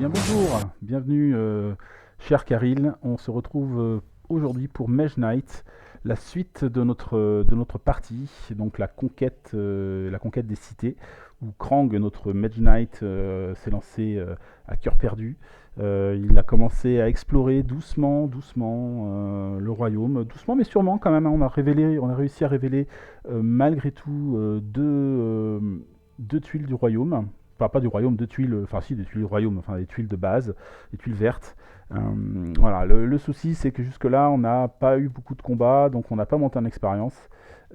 Bien bonjour, bienvenue cher Karil. On se retrouve aujourd'hui pour Mage Knight, la suite de notre partie, donc la conquête des cités, où Krang, notre Mage Knight, s'est lancé à cœur perdu. Il a commencé à explorer doucement, doucement le royaume, doucement mais sûrement quand même, hein. On a réussi à révéler malgré tout deux tuiles du royaume. Enfin, pas du royaume, deux tuiles, enfin si, des tuiles du royaume, enfin des tuiles de base, des tuiles vertes. Voilà, le souci c'est que jusque-là, on n'a pas eu beaucoup de combats, donc on n'a pas monté en expérience.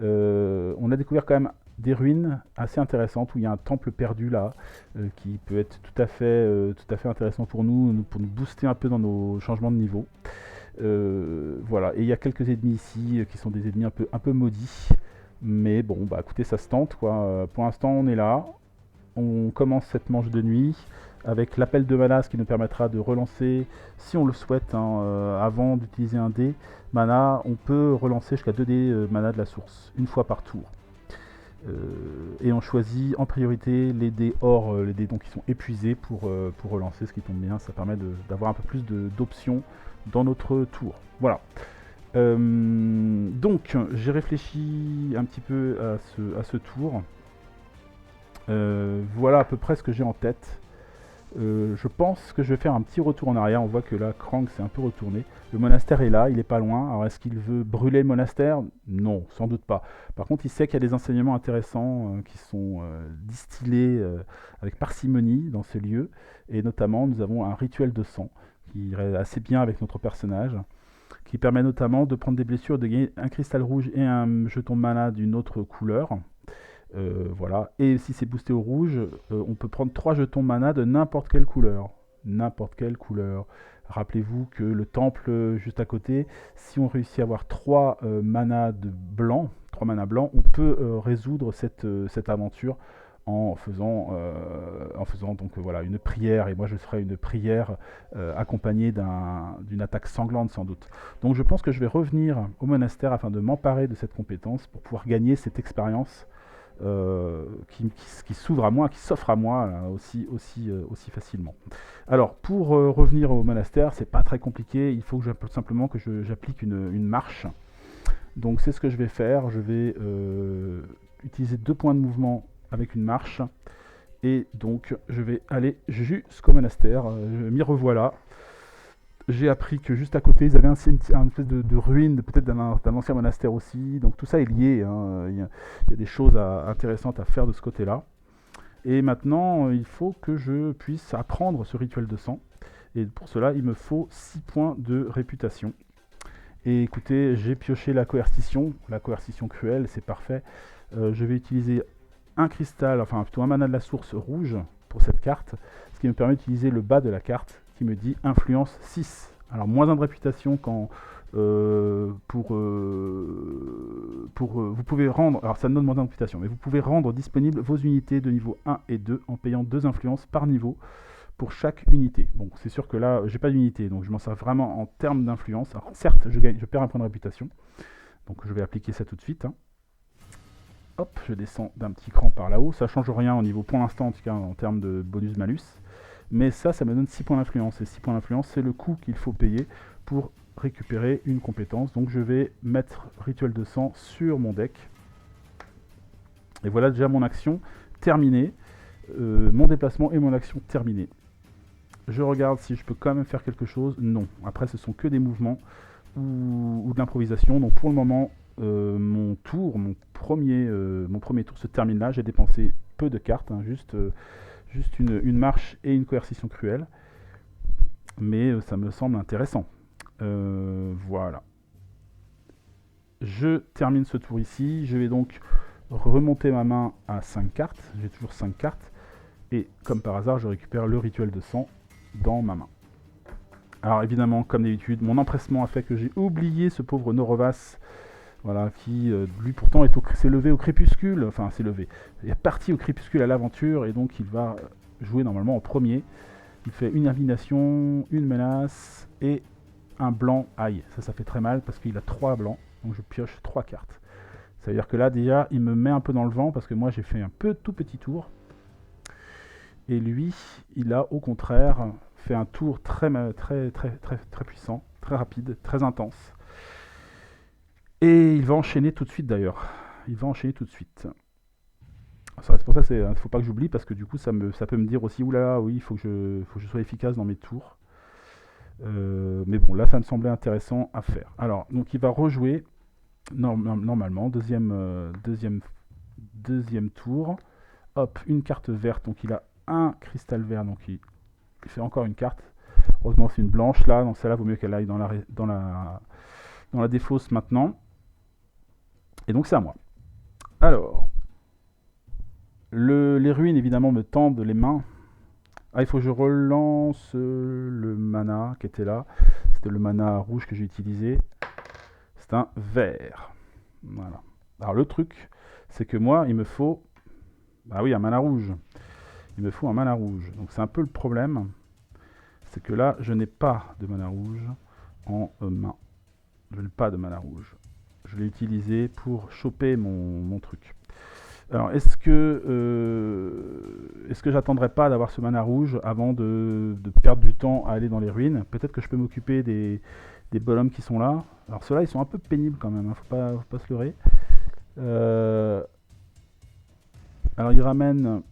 On a découvert quand même des ruines assez intéressantes où il y a un temple perdu là, qui peut être tout à fait intéressant pour nous booster un peu dans nos changements de niveau. Voilà, et il y a quelques ennemis ici qui sont des ennemis un peu maudits. Mais bon, bah écoutez, ça se tente quoi. Pour l'instant, on est là. On commence cette manche de nuit avec l'appel de mana, ce qui nous permettra de relancer, si on le souhaite, hein, avant d'utiliser un dé mana, on peut relancer jusqu'à 2 dés mana de la source, une fois par tour. Et on choisit en priorité les dés hors, les dés donc qui sont épuisés pour relancer, ce qui tombe bien, ça permet d'avoir un peu plus d'options dans notre tour. Voilà. Donc j'ai réfléchi un petit peu à ce tour. Voilà à peu près ce que j'ai en tête. Je pense que je vais faire un petit retour en arrière. On voit que là, Krang s'est un peu retourné. Le monastère est là, il est pas loin. Alors est-ce qu'il veut brûler le monastère? Non, sans doute pas. Par contre, il sait qu'il y a des enseignements intéressants qui sont distillés avec parcimonie dans ce lieu. Et notamment, nous avons un rituel de sang qui irait assez bien avec notre personnage, qui permet notamment de prendre des blessures, de gagner un cristal rouge et un jeton mana d'une autre couleur. Voilà. Et si c'est boosté au rouge, on peut prendre 3 jetons mana de n'importe quelle couleur. N'importe quelle couleur. Rappelez-vous que le temple juste à côté, si on réussit à avoir 3 mana de blanc, 3 mana blancs, on peut résoudre cette aventure en faisant donc voilà une prière. Et moi je ferai une prière accompagnée d'une attaque sanglante sans doute. Donc je pense que je vais revenir au monastère afin de m'emparer de cette compétence pour pouvoir gagner cette expérience qui s'ouvre à moi, qui s'offre à moi aussi facilement. Alors, pour revenir au monastère, c'est pas très compliqué. Il faut que simplement que j'applique une marche. Donc, c'est ce que je vais faire. Je vais utiliser 2 points de mouvement avec une marche. Et donc, je vais aller jusqu'au monastère. Je m'y revoilà. J'ai appris que juste à côté, ils avaient un espèce de ruine, peut-être d'un ancien monastère aussi. Donc tout ça est lié, hein. Il y a des choses intéressantes à faire de ce côté-là. Et maintenant, il faut que je puisse apprendre ce rituel de sang. Et pour cela, il me faut 6 points de réputation. Et écoutez, j'ai pioché la coercition cruelle, c'est parfait. Je vais utiliser un cristal, enfin plutôt un mana de la source rouge pour cette carte, ce qui me permet d'utiliser le bas de la carte qui me dit influence 6. Alors moins 1 de réputation quand vous pouvez rendre, alors ça me donne moins 1 de réputation, mais vous pouvez rendre disponibles vos unités de niveau 1 et 2 en payant 2 influences par niveau pour chaque unité. Bon, c'est sûr que là, j'ai pas d'unité, donc je m'en sers vraiment en termes d'influence. Alors certes, je perds un point de réputation, donc je vais appliquer ça tout de suite, hein. Hop, je descends d'un petit cran par là-haut. Ça change rien au niveau, pour l'instant, en tout cas, en termes de bonus-malus. Mais ça me donne 6 points d'influence. Et 6 points d'influence, c'est le coût qu'il faut payer pour récupérer une compétence. Donc je vais mettre Rituel de sang sur mon deck. Et voilà déjà mon action terminée. Mon déplacement et mon action terminée. Je regarde si je peux quand même faire quelque chose. Non. Après, ce sont que des mouvements ou de l'improvisation. Donc pour le moment, mon premier tour se termine là. J'ai dépensé peu de cartes, hein, juste une marche et une coercition cruelle. Mais ça me semble intéressant. Voilà. Je termine ce tour ici. Je vais donc remonter ma main à 5 cartes. J'ai toujours 5 cartes. Et comme par hasard, je récupère le rituel de sang dans ma main. Alors évidemment, comme d'habitude, mon empressement a fait que j'ai oublié ce pauvre Norovas, voilà, qui lui pourtant s'est levé au crépuscule, enfin s'est levé, il est parti au crépuscule à l'aventure et donc il va jouer normalement en premier. Il fait une elimination, une menace et un blanc. Aïe, ça fait très mal parce qu'il a 3 blancs, donc je pioche 3 cartes. Ça veut dire que là déjà il me met un peu dans le vent parce que moi j'ai fait un tout petit tour. Et lui, il a au contraire fait un tour très puissant, très rapide, très intense. Et il va enchaîner tout de suite d'ailleurs. Il va enchaîner tout de suite. C'est pour ça qu'il ne faut pas que j'oublie, parce que du coup ça peut me dire aussi, oulala, oui, faut que je sois efficace dans mes tours. Mais bon, là ça me semblait intéressant à faire. Alors, donc il va rejouer normalement, deuxième tour. Hop, une carte verte, donc il a un cristal vert, donc il fait encore une carte. Heureusement c'est une blanche là, donc celle-là vaut mieux qu'elle aille dans la défausse maintenant. Et donc c'est à moi. Alors, les ruines évidemment me tendent les mains. Ah, il faut que je relance le mana qui était là. C'était le mana rouge que j'ai utilisé. C'est un vert. Voilà. Alors le truc, c'est que moi, il me faut... Ah oui, un mana rouge. Il me faut un mana rouge. Donc c'est un peu le problème. C'est que là, je n'ai pas de mana rouge en main. Je n'ai pas de mana rouge. Je l'ai utilisé pour choper mon truc. Alors, est-ce que j'attendrai pas d'avoir ce mana rouge avant de perdre du temps à aller dans les ruines? Peut-être que je peux m'occuper des bonhommes qui sont là. Alors ceux-là, ils sont un peu pénibles quand même, hein, faut pas se leurrer. Alors il ramène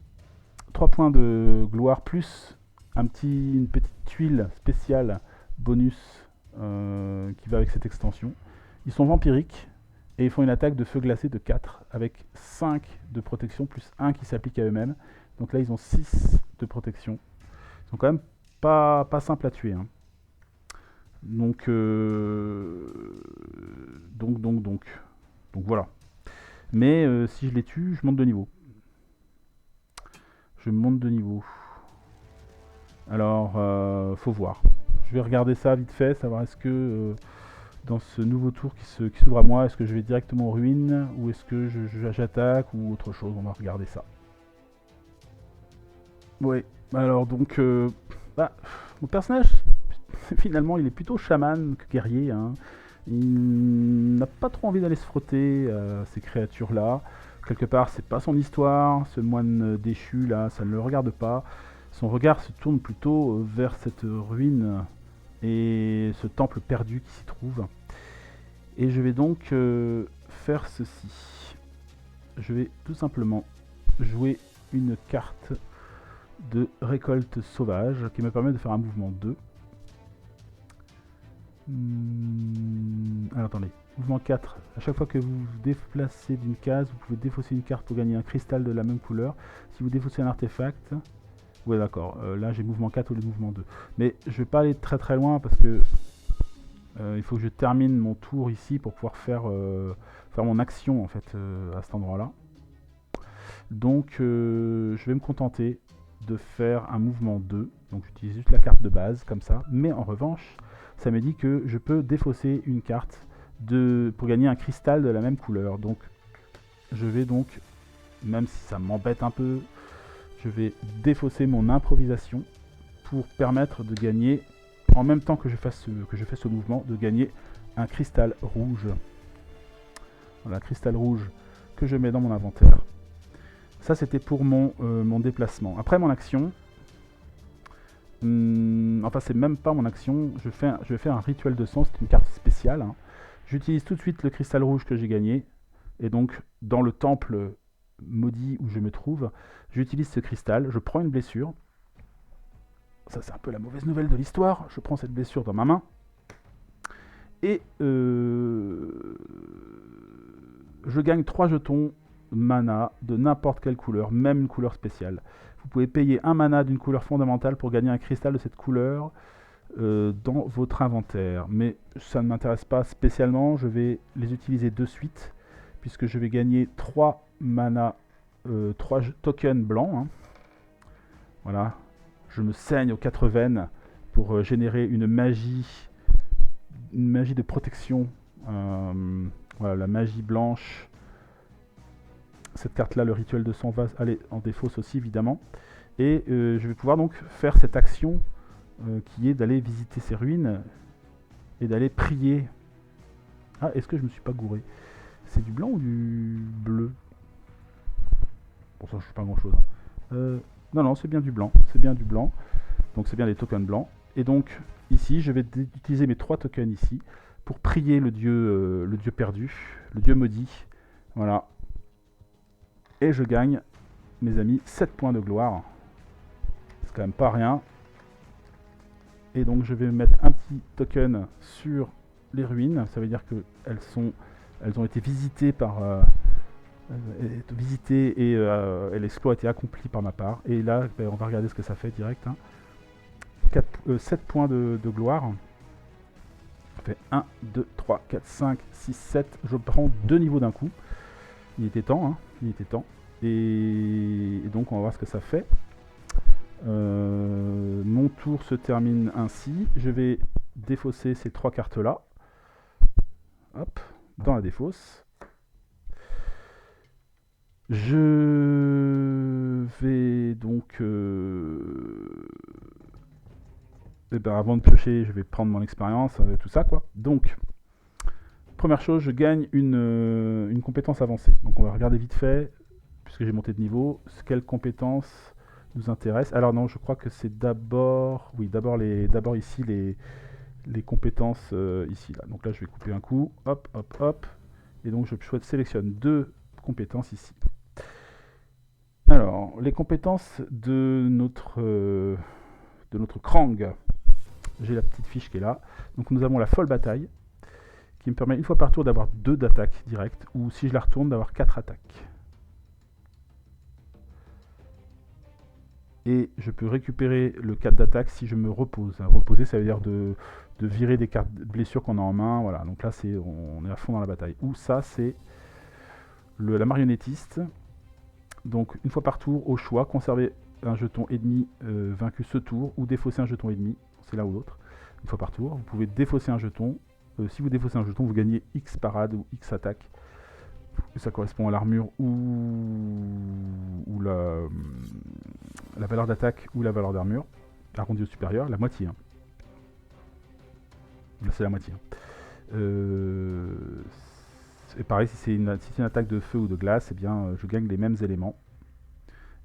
3 points de gloire plus une petite tuile spéciale bonus qui va avec cette extension. Ils sont vampiriques. Et ils font une attaque de feu glacé de 4 avec 5 de protection plus 1 qui s'applique à eux-mêmes. Donc là ils ont 6 de protection. Ils sont quand même pas simples à tuer. Hein. Donc voilà. Mais si je les tue, je monte de niveau. Je monte de niveau. Alors faut voir. Je vais regarder ça vite fait, savoir est-ce que... dans ce nouveau tour qui s'ouvre à moi, est-ce que je vais directement aux ruines ou est-ce que j'attaque ou autre chose? On va regarder ça. Oui, alors donc, mon personnage, finalement, il est plutôt chaman que guerrier. Hein. Il n'a pas trop envie d'aller se frotter à ces créatures-là. Quelque part, c'est pas son histoire. Ce moine déchu, là, ça ne le regarde pas. Son regard se tourne plutôt vers cette ruine et ce temple perdu qui s'y trouve. Et je vais donc faire ceci. Je vais tout simplement jouer une carte de récolte sauvage qui me permet de faire un mouvement 2. Alors attendez, mouvement 4. À chaque fois que vous vous déplacez d'une case, vous pouvez défausser une carte pour gagner un cristal de la même couleur. Si vous défaussez un artefact... Ouais d'accord, là j'ai mouvement 4 ou le mouvement 2. Mais je vais pas aller très loin parce que il faut que je termine mon tour ici pour pouvoir faire mon action en fait à cet endroit-là. Donc je vais me contenter de faire un mouvement 2. Donc j'utilise juste la carte de base comme ça. Mais en revanche, ça me dit que je peux défausser une carte pour gagner un cristal de la même couleur. Donc je vais donc, même si ça m'embête un peu, je vais défausser mon improvisation pour permettre de gagner, en même temps que je fais ce mouvement, de gagner un cristal rouge. Voilà, cristal rouge que je mets dans mon inventaire. Ça, c'était pour mon déplacement. Après mon action, enfin, c'est même pas mon action, je vais faire un rituel de sang, c'est une carte spéciale. Hein. J'utilise tout de suite le cristal rouge que j'ai gagné, et donc, dans le temple maudit où je me trouve, j'utilise ce cristal, je prends une blessure. Ça, c'est un peu la mauvaise nouvelle de l'histoire. Je prends cette blessure dans ma main. Et je gagne 3 jetons mana de n'importe quelle couleur, même une couleur spéciale. Vous pouvez payer un mana d'une couleur fondamentale pour gagner un cristal de cette couleur dans votre inventaire. Mais ça ne m'intéresse pas spécialement. Je vais les utiliser de suite, puisque je vais gagner 3 mana, 3 tokens blancs. Hein. Voilà. Je me saigne aux 4 veines pour générer une magie de protection. Voilà, la magie blanche. Cette carte-là, le rituel de sang va aller en défausse aussi, évidemment. Et je vais pouvoir donc faire cette action qui est d'aller visiter ces ruines et d'aller prier. Ah, est-ce que je me suis pas gouré? C'est du blanc ou du bleu? Bon, ça, je ne sais pas grand-chose. Non, c'est bien du blanc. C'est bien du blanc. Donc c'est bien les tokens blancs. Et donc ici, je vais utiliser mes 3 tokens ici pour prier le dieu perdu, le dieu maudit. Voilà. Et je gagne, mes amis, 7 points de gloire. C'est quand même pas rien. Et donc je vais mettre un petit token sur les ruines. Ça veut dire qu'elles ont été visitées par... et l'exploit a été accompli par ma part. Et là, ben, on va regarder ce que ça fait direct. Hein. 7 points de gloire. Ça fait 1, 2, 3, 4, 5, 6, 7. Je prends 2 niveaux d'un coup. Il était temps, hein. Il était temps. Et donc on va voir ce que ça fait. Mon tour se termine ainsi. Je vais défausser ces 3 cartes là. Hop, dans la défausse. Je vais donc... eh ben, avant de piocher, je vais prendre mon expérience, tout ça quoi. Donc, première chose, je gagne une compétence avancée. Donc on va regarder vite fait, puisque j'ai monté de niveau, quelle compétence nous intéresse. Alors non, je crois que c'est d'abord... Oui, d'abord ici les compétences ici. Là. Donc là, je vais couper un coup. Hop, hop, hop. Et donc je sélectionne 2 compétences ici. Alors, les compétences de notre Krang. J'ai la petite fiche qui est là. Donc nous avons la folle bataille, qui me permet une fois par tour d'avoir 2 d'attaque directe, ou si je la retourne, d'avoir 4 attaques. Et je peux récupérer le 4 d'attaque si je me repose. Reposer, ça veut dire de virer des cartes de blessures qu'on a en main. Voilà, donc là, on est à fond dans la bataille. Ou ça, c'est la marionnettiste. Donc, une fois par tour, au choix, conserver un jeton ennemi vaincu ce tour, ou défausser un jeton ennemi. C'est l'un ou l'autre. Une fois par tour. Vous pouvez défausser un jeton. Si vous défaussez un jeton, vous gagnez X parade ou X attaque. Ça correspond à l'armure ou la valeur d'attaque ou la valeur d'armure. Arrondi au supérieur, la moitié. Hein. Là, c'est la moitié. Hein. Et pareil, si c'est une attaque de feu ou de glace, eh bien, je gagne les mêmes éléments.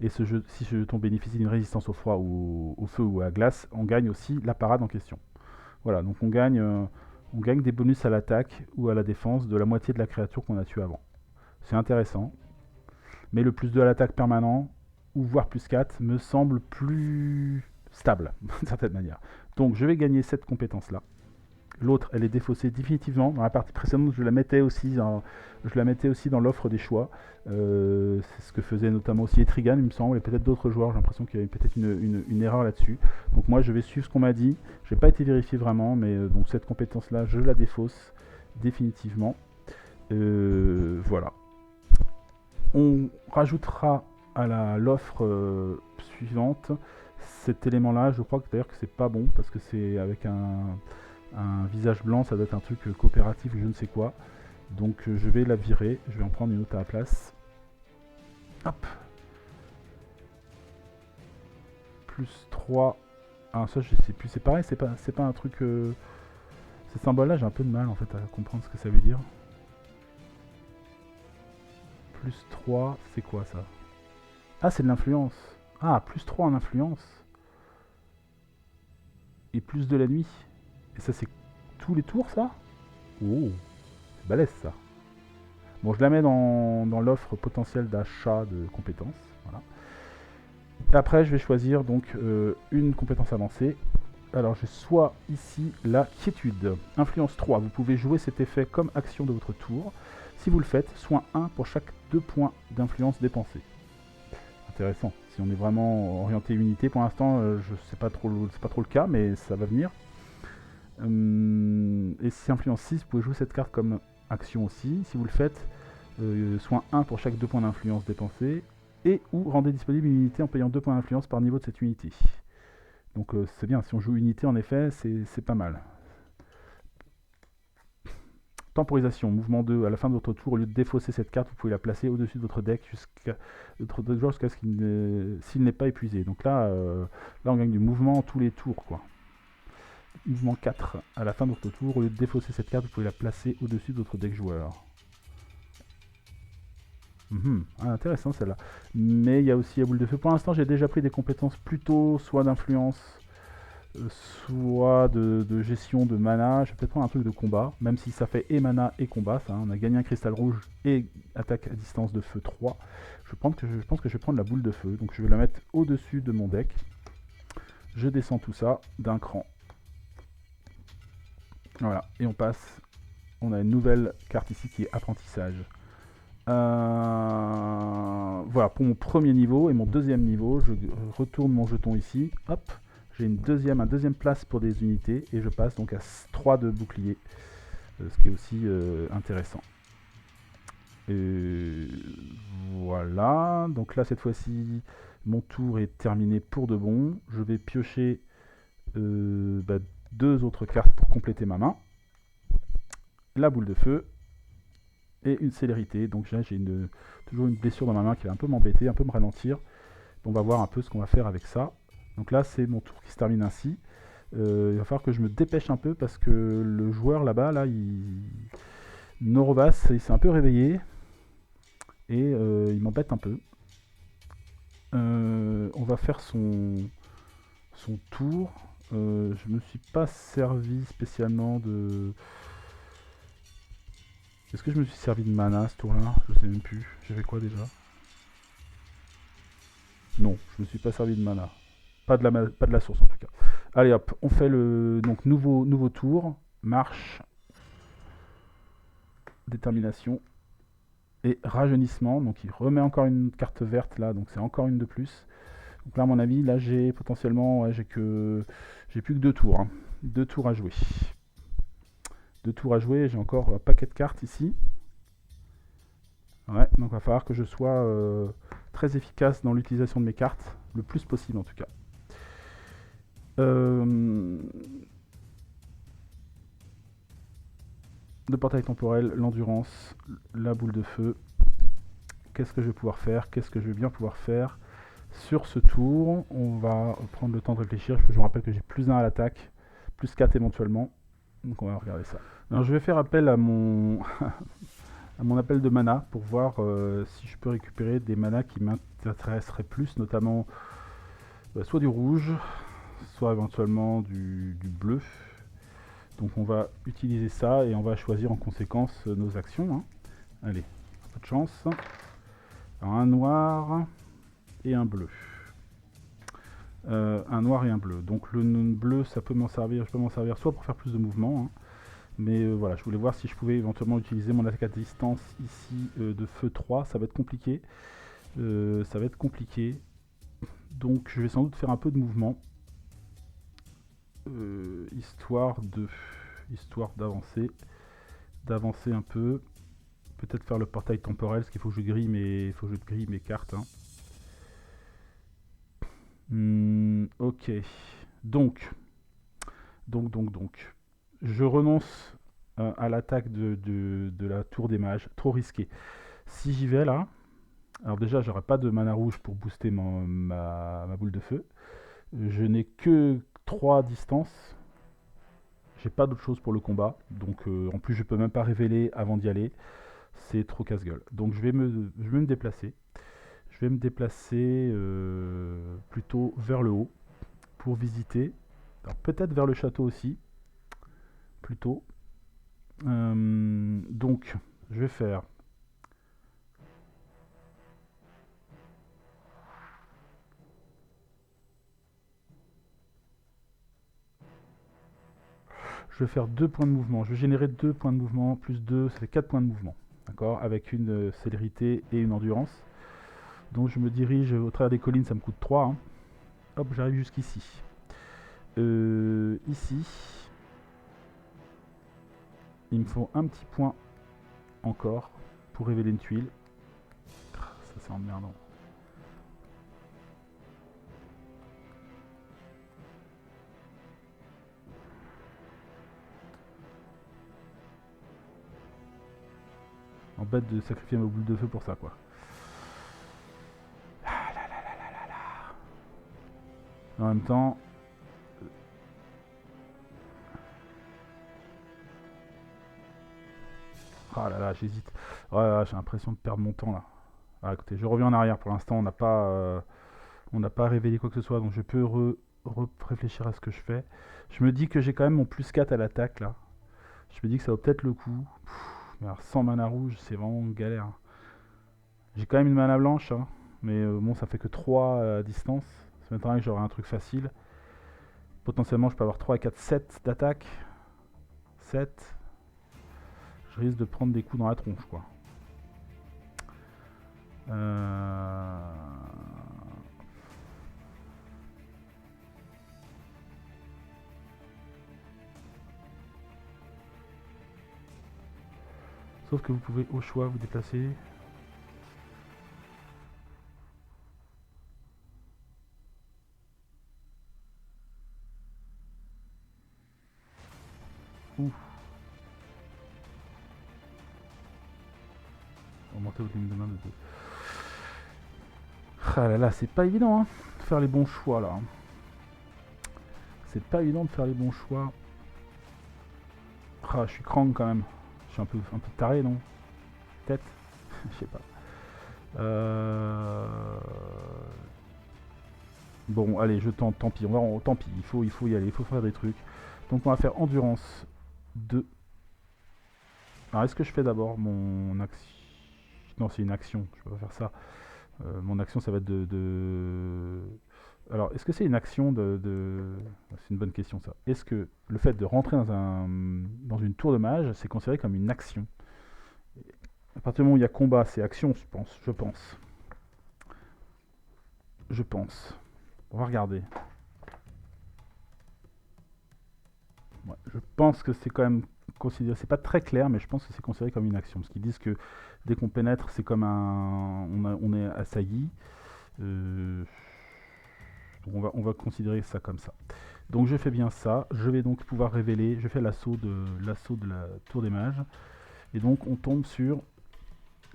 Et si ce jeton bénéficie d'une résistance au froid ou au feu ou à la glace, on gagne aussi la parade en question. Voilà, donc on gagne des bonus à l'attaque ou à la défense de la moitié de la créature qu'on a tuée avant. C'est intéressant. Mais le plus 2 à l'attaque permanent, ou voire plus 4, me semble plus stable, d'une certaine manière. Donc je vais gagner cette compétence-là. L'autre, elle est défaussée définitivement. Dans la partie précédente, je la mettais aussi dans l'offre des choix. C'est ce que faisait notamment aussi Etrigan, il me semble, et peut-être d'autres joueurs. J'ai l'impression qu'il y avait peut-être une erreur là-dessus. Donc moi, je vais suivre ce qu'on m'a dit. Je n'ai pas été vérifié vraiment, mais donc cette compétence-là, je la défausse définitivement. Voilà. On rajoutera à l'offre suivante cet élément-là. Je crois que d'ailleurs que c'est pas bon, parce que c'est avec un visage blanc, ça doit être un truc coopératif ou je ne sais quoi. Donc je vais la virer, je vais en prendre une autre à la place. Hop. Plus 3. Ah ça je sais plus, c'est pareil, c'est pas un truc... Ces symboles-là, j'ai un peu de mal en fait à comprendre ce que ça veut dire. Plus 3, c'est quoi ça? Ah, c'est de l'influence. Ah, plus 3 en influence. Et plus de la nuit. Et ça, c'est tous les tours, ça? Oh, c'est balèze, ça. Bon, je la mets dans l'offre potentielle d'achat de compétences. Voilà. Et après, je vais choisir donc une compétence avancée. Alors, j'ai soit ici la quiétude. Influence 3. Vous pouvez jouer cet effet comme action de votre tour. Si vous le faites, soin 1 pour chaque 2 points d'influence dépensés. Intéressant. Si on est vraiment orienté unité, pour l'instant, c'est pas trop le cas, mais ça va venir. Et si influence 6, vous pouvez jouer cette carte comme action aussi. Si vous le faites, soin 1 pour chaque 2 points d'influence dépensés. Et ou rendez disponible une unité en payant 2 points d'influence par niveau de cette unité. Donc c'est bien, si on joue unité en effet, c'est pas mal. Temporisation, mouvement 2, à la fin de votre tour, au lieu de défausser cette carte, vous pouvez la placer au-dessus de votre deck jusqu'à ce s'il n'est pas épuisé. Donc là, on gagne du mouvement tous les tours, quoi. Mouvement 4, à la fin de votre tour, au lieu de défausser cette carte, vous pouvez la placer au-dessus de votre deck joueur. Intéressant celle-là. Mais il y a aussi la boule de feu. Pour l'instant, j'ai déjà pris des compétences plutôt soit d'influence, soit de gestion de mana. Je vais peut-être prendre un truc de combat, même si ça fait et mana et combat. Ça, on a gagné un cristal rouge et attaque à distance de feu 3. Je pense que je vais prendre la boule de feu, donc je vais la mettre au-dessus de mon deck. Je descends tout ça d'un cran. Voilà, et on passe. On a une nouvelle carte ici qui est apprentissage. Voilà, pour mon premier niveau et mon deuxième niveau, je retourne mon jeton ici. Hop, j'ai un deuxième place pour des unités et je passe donc à 3 de bouclier, ce qui est aussi intéressant. Et voilà, donc là cette fois-ci, mon tour est terminé pour de bon. Je vais piocher 2 autres cartes pour compléter ma main. La boule de feu et une célérité. Donc là, j'ai toujours une blessure dans ma main qui va un peu m'embêter, un peu me ralentir. On va voir un peu ce qu'on va faire avec ça. Donc là, c'est mon tour qui se termine ainsi. Il va falloir que je me dépêche un peu parce que le joueur là-bas, Norovas, il s'est un peu réveillé et il m'embête un peu. On va faire son tour. Je me suis pas servi spécialement de... Est-ce que je me suis servi de mana ce tour-là? Je sais même plus. J'ai fait quoi déjà? Non, je me suis pas servi de mana. Pas de la source en tout cas. Allez hop, on fait le donc nouveau tour. Marche. Détermination. Et rajeunissement. Donc il remet encore une carte verte là. Donc c'est encore une de plus. Donc là à mon avis, là j'ai potentiellement... Ouais, j'ai plus que 2 tours. 2 tours à jouer. 2 tours à jouer. J'ai encore un paquet de cartes ici. Ouais, donc il va falloir que je sois très efficace dans l'utilisation de mes cartes. Le plus possible en tout cas. Le portail temporel, l'endurance, la boule de feu. Qu'est-ce que je vais pouvoir faire? Qu'est-ce que je vais bien pouvoir faire sur ce tour? On va prendre le temps de réfléchir. Je vous rappelle que j'ai plus 1 à l'attaque, plus 4 éventuellement. Donc on va regarder ça. Alors je vais faire appel à mon appel de mana pour voir si je peux récupérer des manas qui m'intéresseraient plus, notamment soit du rouge, soit éventuellement du bleu. Donc on va utiliser ça et on va choisir en conséquence nos actions. Hein. Allez, un peu de chance. Alors un noir et un bleu. Un noir et un bleu. Donc le bleu, ça peut m'en servir. Je peux m'en servir soit pour faire plus de mouvement, hein, mais voilà, je voulais voir si je pouvais éventuellement utiliser mon attaque à distance ici de feu 3. Ça va être compliqué. Donc je vais sans doute faire un peu de mouvement. Histoire d'avancer un peu, peut-être faire le portail temporel, parce qu'il faut que je grille mes cartes. Hein. Ok, donc, je renonce à l'attaque de la tour des mages, trop risqué. Si j'y vais là, alors déjà j'aurai pas de mana rouge pour booster ma boule de feu, je n'ai que 3 distances. J'ai pas d'autre chose pour le combat, donc en plus je peux même pas révéler avant d'y aller, c'est trop casse-gueule. Donc je vais me déplacer. Je vais me déplacer plutôt vers le haut pour visiter. Alors peut-être vers le château aussi, plutôt. Donc je vais faire... Je vais faire 2 points de mouvement. Je vais générer 2 points de mouvement, plus 2, ça fait 4 points de mouvement. D'accord? Avec une célérité et une endurance. Donc je me dirige au travers des collines, ça me coûte 3. Hein. Hop, j'arrive jusqu'ici. Ici, il me faut un petit point encore pour révéler une tuile. Ça c'est emmerdant. Bête de sacrifier ma boule de feu pour ça, quoi. En même temps... Ah là là, j'hésite. Oh là là, j'ai l'impression de perdre mon temps, là. Ah, écoutez, je reviens en arrière. Pour l'instant, on n'a pas révélé quoi que ce soit, donc je peux réfléchir à ce que je fais. Je me dis que j'ai quand même mon plus 4 à l'attaque là. Je me dis que ça vaut peut-être le coup. Mais alors, sans mana rouge, c'est vraiment une galère. J'ai quand même une mana blanche, hein, mais bon, ça fait que 3 à distance. Ça m'étonnerait que j'aurai un truc facile. Potentiellement, je peux avoir 3 et 4, 7 d'attaque. 7. Je risque de prendre des coups dans la tronche, quoi. Sauf que vous pouvez au choix vous déplacer. Ouh. Augmenter votre limite de main de 2. Ah là là, c'est pas évident, hein, de faire les bons choix là. C'est pas évident de faire les bons choix. Ah, je suis crank quand même. Je suis un peu taré, non? Peut-être. Je sais pas. Bon, allez, je tente, tant pis, tant pis, il faut y aller, il faut faire des trucs. Donc on va faire endurance 2. Alors est-ce que je fais d'abord mon action? Non, c'est une action, je peux pas faire ça. Mon action, ça va être de... Alors, est-ce que c'est une action C'est une bonne question, ça. Est-ce que le fait de rentrer dans une tour de mage, c'est considéré comme une action? À partir du moment où il y a combat, c'est action, je pense. Je pense. On va regarder. Ouais, je pense que c'est quand même considéré... C'est pas très clair, mais je pense que c'est considéré comme une action. Parce qu'ils disent que dès qu'on pénètre, c'est comme un... On est assailli. Donc on va considérer ça comme ça. Donc je fais bien ça. Je vais donc pouvoir révéler. Je fais l'assaut de la tour des mages. Et donc on tombe sur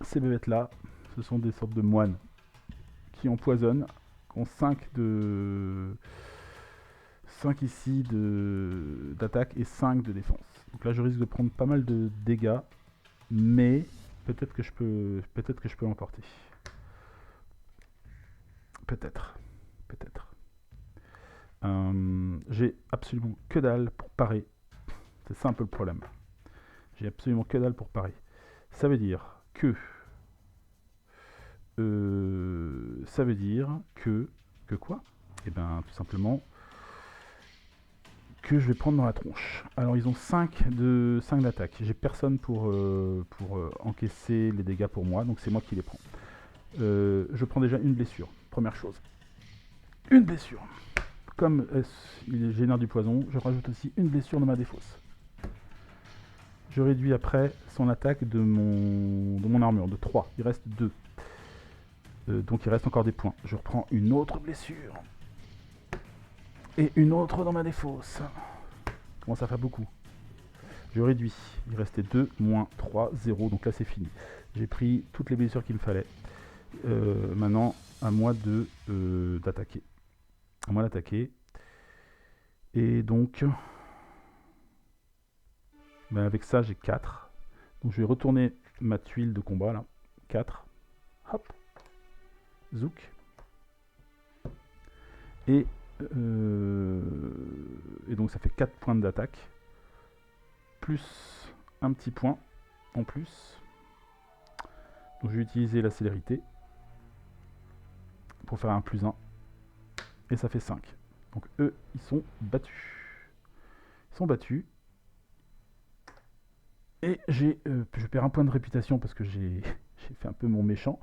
ces bébêtes là. Ce sont des sortes de moines qui empoisonnent, qui ont 5 ici d'attaque et 5 de défense. Donc là je risque de prendre pas mal de dégâts, mais peut-être que je peux l'emporter. Peut-être. J'ai absolument que dalle pour parer. C'est ça un peu le problème. J'ai absolument que dalle pour parer. Ça veut dire que quoi? Eh bien, tout simplement que je vais prendre dans la tronche. Alors, ils ont 5 d'attaque. J'ai personne pour encaisser les dégâts pour moi, donc c'est moi qui les prends. Je prends déjà une blessure, première chose. Une blessure. Comme il génère du poison, je rajoute aussi une blessure dans ma défausse. Je réduis après son attaque de mon armure, de 3. Il reste 2. Donc il reste encore des points. Je reprends une autre blessure. Et une autre dans ma défausse. Comment ça fait beaucoup? Je réduis. Il restait 2, moins 3, 0. Donc là c'est fini. J'ai pris toutes les blessures qu'il me fallait. Maintenant, à moi d'attaquer. À moi d'attaquer. Et donc... Ben avec ça j'ai 4. Donc je vais retourner ma tuile de combat là. 4. Hop. Zouk. Et donc ça fait 4 points d'attaque. Plus un petit point en plus. Donc je vais utiliser la célérité pour faire un plus 1. Et ça fait 5. Donc eux, ils sont battus. Et je perds un point de réputation parce que j'ai fait un peu mon méchant.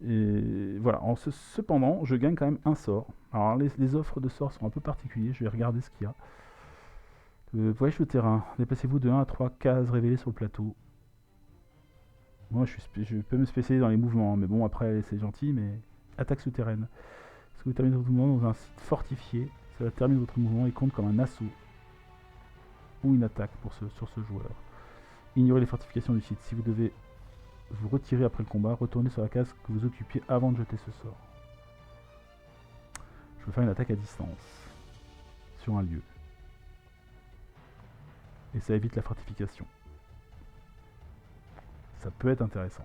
Et voilà. Cependant, je gagne quand même un sort. Alors les offres de sorts sont un peu particuliers. Je vais regarder ce qu'il y a. Voyage souterrain. Déplacez-vous de 1 à 3 cases révélées sur le plateau. Moi, je peux me spécialiser dans les mouvements, mais bon, après, c'est gentil, mais... Attaque souterraine. Est-ce que vous terminez votre mouvement dans un site fortifié? Cela termine votre mouvement et compte comme un assaut. Ou une attaque sur ce joueur. Ignorez les fortifications du site. Si vous devez vous retirer après le combat, retournez sur la case que vous occupiez avant de jeter ce sort. Je peux faire une attaque à distance. Sur un lieu. Et ça évite la fortification. Ça peut être intéressant.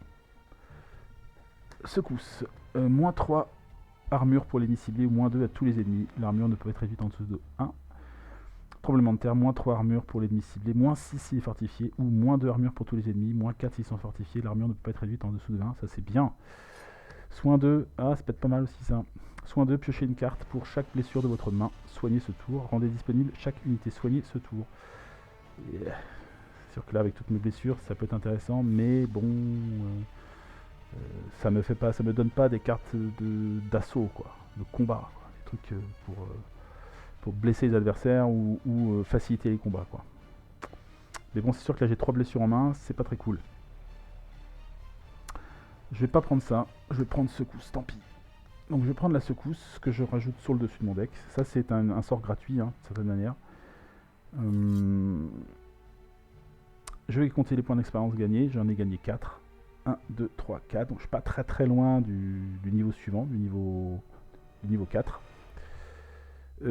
Secousse. Moins 3 armure pour l'ennemi ciblé ou moins 2 à tous les ennemis. L'armure ne peut être réduite en dessous de 1. Tremblement de terre, moins 3 armure pour l'ennemi ciblé, moins 6 s'il est fortifié, ou moins 2 armure pour tous les ennemis, moins 4 s'ils sont fortifiés. L'armure ne peut pas être réduite en dessous de 1, ça c'est bien. Soin 2, ah ça peut être pas mal aussi ça. Soin 2, piochez une carte pour chaque blessure de votre main. Soignez ce tour. Rendez disponible chaque unité soignée ce tour. C'est sûr que là, avec toutes mes blessures, ça peut être intéressant, mais bon, ça me donne pas des cartes d'assaut, quoi, de combat, quoi. Des trucs pour blesser les adversaires ou faciliter les combats, quoi. Mais bon, c'est sûr que là j'ai 3 blessures en main, c'est pas très cool. Je vais pas prendre ça, je vais prendre secousse, tant pis. Donc je vais prendre la secousse que je rajoute sur le dessus de mon deck. Ça c'est un sort gratuit, hein, d'une certaine manière. Je vais compter les points d'expérience gagnés, j'en ai gagné 4. 1, 2, 3, 4, donc je suis pas très loin du niveau suivant, du niveau 4. Je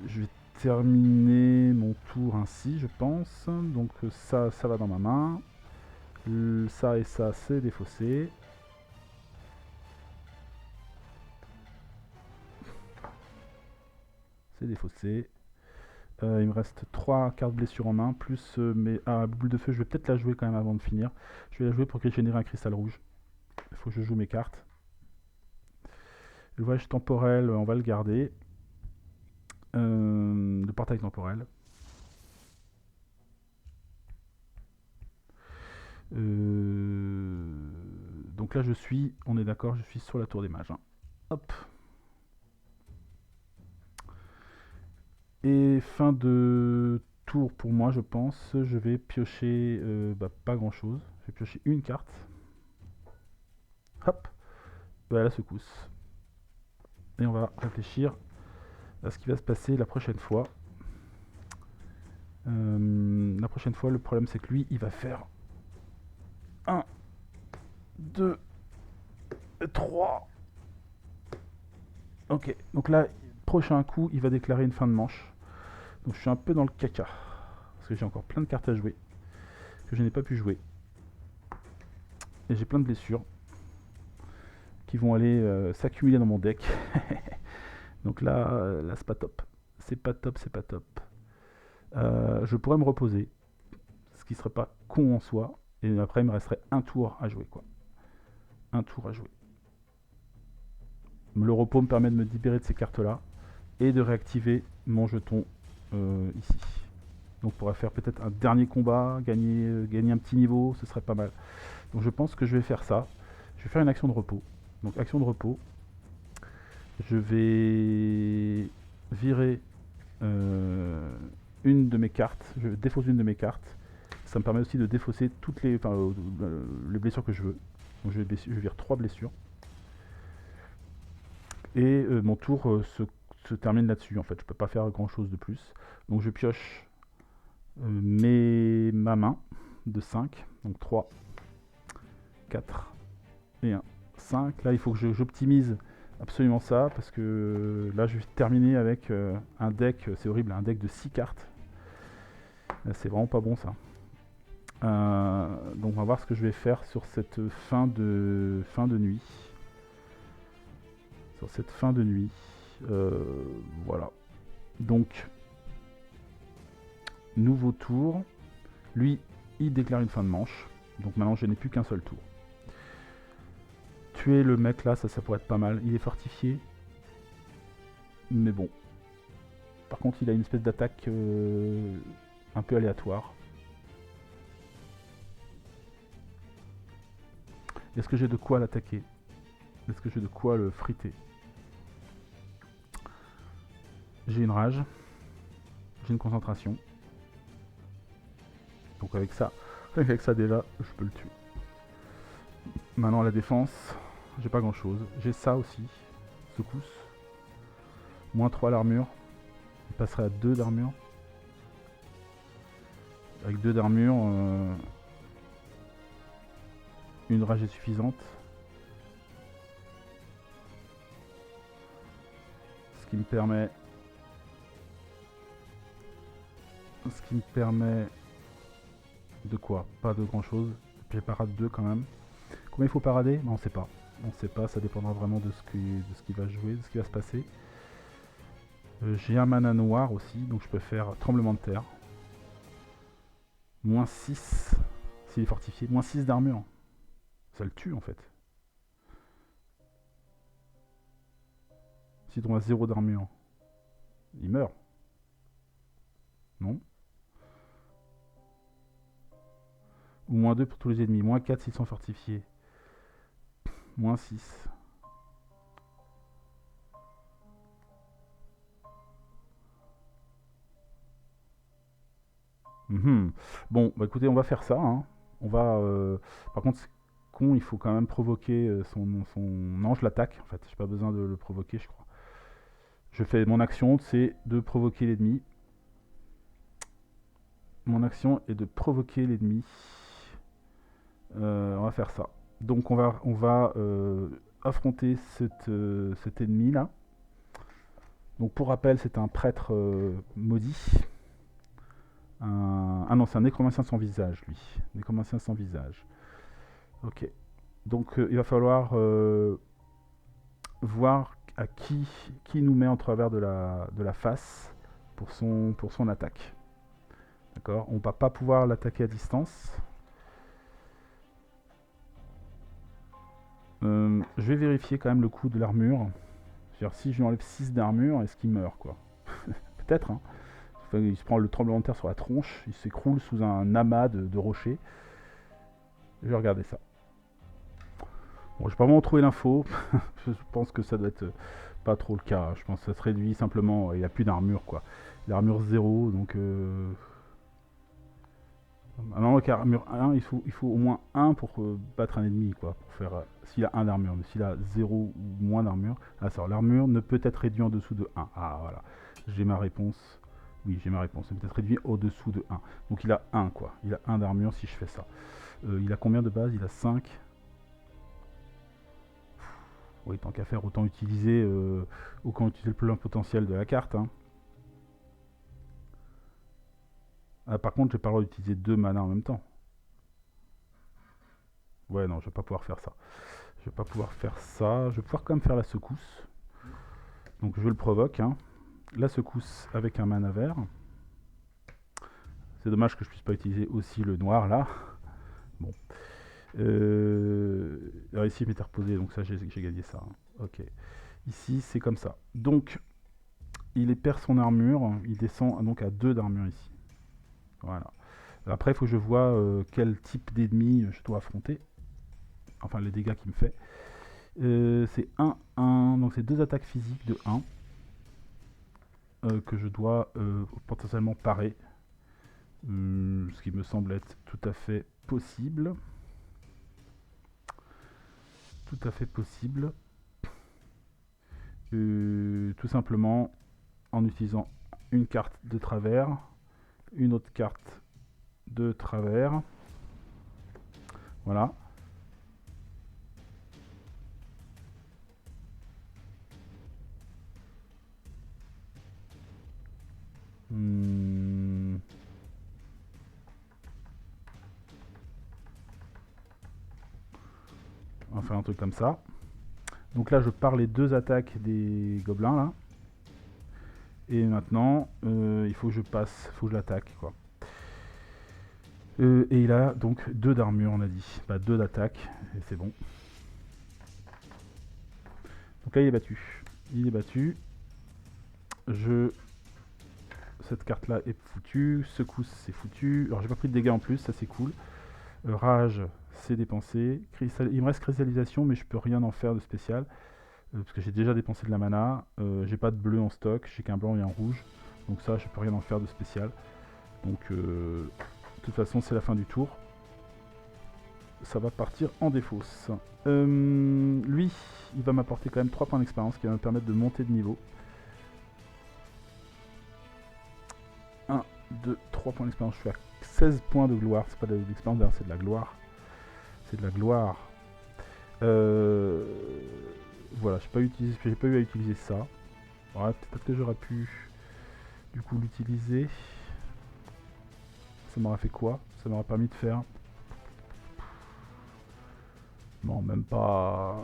vais terminer mon tour ainsi, je pense. Donc ça va dans ma main. Ça et ça, c'est défaussé. C'est défaussé. Il me reste 3 cartes blessures en main, plus mes... Ah, boule de feu, je vais peut-être la jouer quand même avant de finir. Je vais la jouer pour générer un cristal rouge. Il faut que je joue mes cartes. Le voyage temporel, on va le garder. Le portail temporel. Donc là je suis, on est d'accord, je suis sur la tour des mages. Hein. Hop. Et fin de tour pour moi, je pense. Je vais piocher pas grand chose. Je vais piocher une carte. Hop. La secousse. Et on va réfléchir à ce qui va se passer la prochaine fois. La prochaine fois, le problème c'est que lui, il va faire 1, 2, 3. Ok, donc là, prochain coup, il va déclarer une fin de manche. Donc je suis un peu dans le caca. Parce que j'ai encore plein de cartes à jouer. Que je n'ai pas pu jouer. Et j'ai plein de blessures. Qui vont aller s'accumuler dans mon deck. Donc là c'est pas top. C'est pas top, c'est pas top. Je pourrais me reposer. Ce qui serait pas con en soi. Et après il me resterait un tour à jouer, quoi. Un tour à jouer. Le repos me permet de me libérer de ces cartes là. Et de réactiver mon jeton ici. Donc on pourrait faire peut-être un dernier combat, gagner un petit niveau, ce serait pas mal. Donc je pense que je vais faire ça. Je vais faire une action de repos. Donc action de repos. Je vais virer une de mes cartes. Je défausse une de mes cartes. Ça me permet aussi de défausser toutes les blessures que je veux. Donc je vire 3 blessures. Et mon tour se termine là-dessus. En fait, je peux pas faire grand chose de plus. Donc je pioche ma main de 5. Donc 3, 4 et 1. 5. Là, il faut que j'optimise absolument ça. Parce que là, je vais terminer avec un deck. C'est horrible, un deck de 6 cartes. C'est vraiment pas bon ça. Donc on va voir ce que je vais faire sur cette fin de nuit. Sur cette fin de nuit. Voilà. Donc, nouveau tour. Lui, il déclare une fin de manche. Donc maintenant, je n'ai plus qu'un seul tour. Tuer le mec là, ça pourrait être pas mal. Il est fortifié. Mais bon. Par contre, il a une espèce d'attaque un peu aléatoire. Est-ce que j'ai de quoi l'attaquer? Est-ce que j'ai de quoi le friter? J'ai une rage. J'ai une concentration. Donc avec ça déjà, je peux le tuer. Maintenant la défense, j'ai pas grand chose. J'ai ça aussi, secousse. Moins 3 à l'armure. Il passerait à 2 d'armure. Avec 2 d'armure, une rage est suffisante. Ce qui me permet de quoi? Pas de grand chose. J'ai parade 2 quand même. Combien il faut parader? Non, on sait pas. On sait pas, ça dépendra vraiment de ce qui va jouer, de ce qui va se passer. J'ai un mana noir aussi, donc je peux faire tremblement de terre. Moins 6 s'il est fortifié. Moins 6 d'armure. Ça le tue en fait. S'il tombe à 0 d'armure, il meurt. Non. Ou moins 2 pour tous les ennemis. Moins 4 s'ils sont fortifiés. Moins 6. Bon, bah écoutez, on va faire ça. Hein. On va. Par contre, c'est con, il faut quand même provoquer son. Non, je l'attaque en fait. J'ai pas besoin de le provoquer, je crois. Je fais mon action, c'est de provoquer l'ennemi. Mon action est de provoquer l'ennemi. On va faire ça. Donc on va affronter cet ennemi là. Donc pour rappel, c'est un prêtre maudit. Ah non, c'est un nécromancien sans visage, lui. Nécromancien sans visage. Ok. Donc il va falloir voir à qui nous met en travers de la face pour son attaque. D'accord. On ne va pas pouvoir l'attaquer à distance. Je vais vérifier quand même le coût de l'armure. Si je lui enlève 6 d'armure, est-ce qu'il meurt quoi? Peut-être, hein. Enfin, il se prend le tremblement de terre sur la tronche, il s'écroule sous un amas de rochers. Je vais regarder ça. Bon, j'ai pas vraiment trouvé l'info. Je pense que ça doit être pas trop le cas. Je pense que ça se réduit simplement. Il a plus d'armure quoi. L'armure 0, donc. Non, avec armure 1, il faut au moins 1 pour battre un ennemi quoi. Pour faire. S'il a 1 d'armure, mais s'il a 0 ou moins d'armure. Ah, ça, l'armure ne peut être réduite en dessous de 1. Ah voilà. J'ai ma réponse. Oui, j'ai ma réponse. Elle peut être réduite au-dessous de 1. Donc il a 1 quoi. Il a 1 d'armure si je fais ça. Il a combien de base? Il a 5. Oui, tant qu'à faire, autant utiliser le plein potentiel de la carte. Hein. Ah, par contre, j'ai pas le droit d'utiliser 2 mana en même temps. Ouais, non, je vais pas pouvoir faire ça. Je vais pas pouvoir faire ça. Je vais pouvoir quand même faire la secousse. Donc je le provoque. Hein. La secousse avec un mana vert. C'est dommage que je puisse pas utiliser aussi le noir là. Bon. Alors ici, il m'était reposé, donc ça, j'ai gagné ça. Hein. Ok. Ici, c'est comme ça. Donc, il perd son armure. Il descend donc à 2 d'armure ici. Voilà. Après, il faut que je vois quel type d'ennemi je dois affronter. Enfin, les dégâts qu'il me fait. C'est 1-1. Donc, c'est 2 attaques physiques de 1. Que je dois potentiellement parer. Ce qui me semble être tout à fait possible. Tout à fait possible. Tout simplement en utilisant une carte de travers, une autre carte de travers. Voilà. On va faire un truc comme ça. Donc là, je pars les 2 attaques des gobelins là. Et maintenant, il faut que je passe, il faut que je l'attaque quoi. Et il a donc 2 d'armure, on a dit. Bah, 2 d'attaque, et c'est bon. Donc là, il est battu. Il est battu. Cette carte là est foutue. Secousse, c'est foutu. Alors, j'ai pas pris de dégâts en plus, ça c'est cool. Rage, c'est dépensé. Il me reste cristallisation, mais je peux rien en faire de spécial. Parce que j'ai déjà dépensé de la mana. J'ai pas de bleu en stock, j'ai qu'un blanc et un rouge. Donc ça, je peux rien en faire de spécial. Donc, de toute façon, c'est la fin du tour. Ça va partir en défausse. Lui, il va m'apporter quand même 3 points d'expérience qui va me permettre de monter de niveau. 1, 2, 3 points d'expérience. Je suis à 16 points de gloire. C'est pas de l'expérience, c'est de la gloire. C'est de la gloire. Voilà, j'ai pas eu à utiliser ça. Ouais, peut-être que j'aurais pu du coup l'utiliser. Ça m'aurait fait quoi? Ça m'aurait permis de faire... Non, même pas...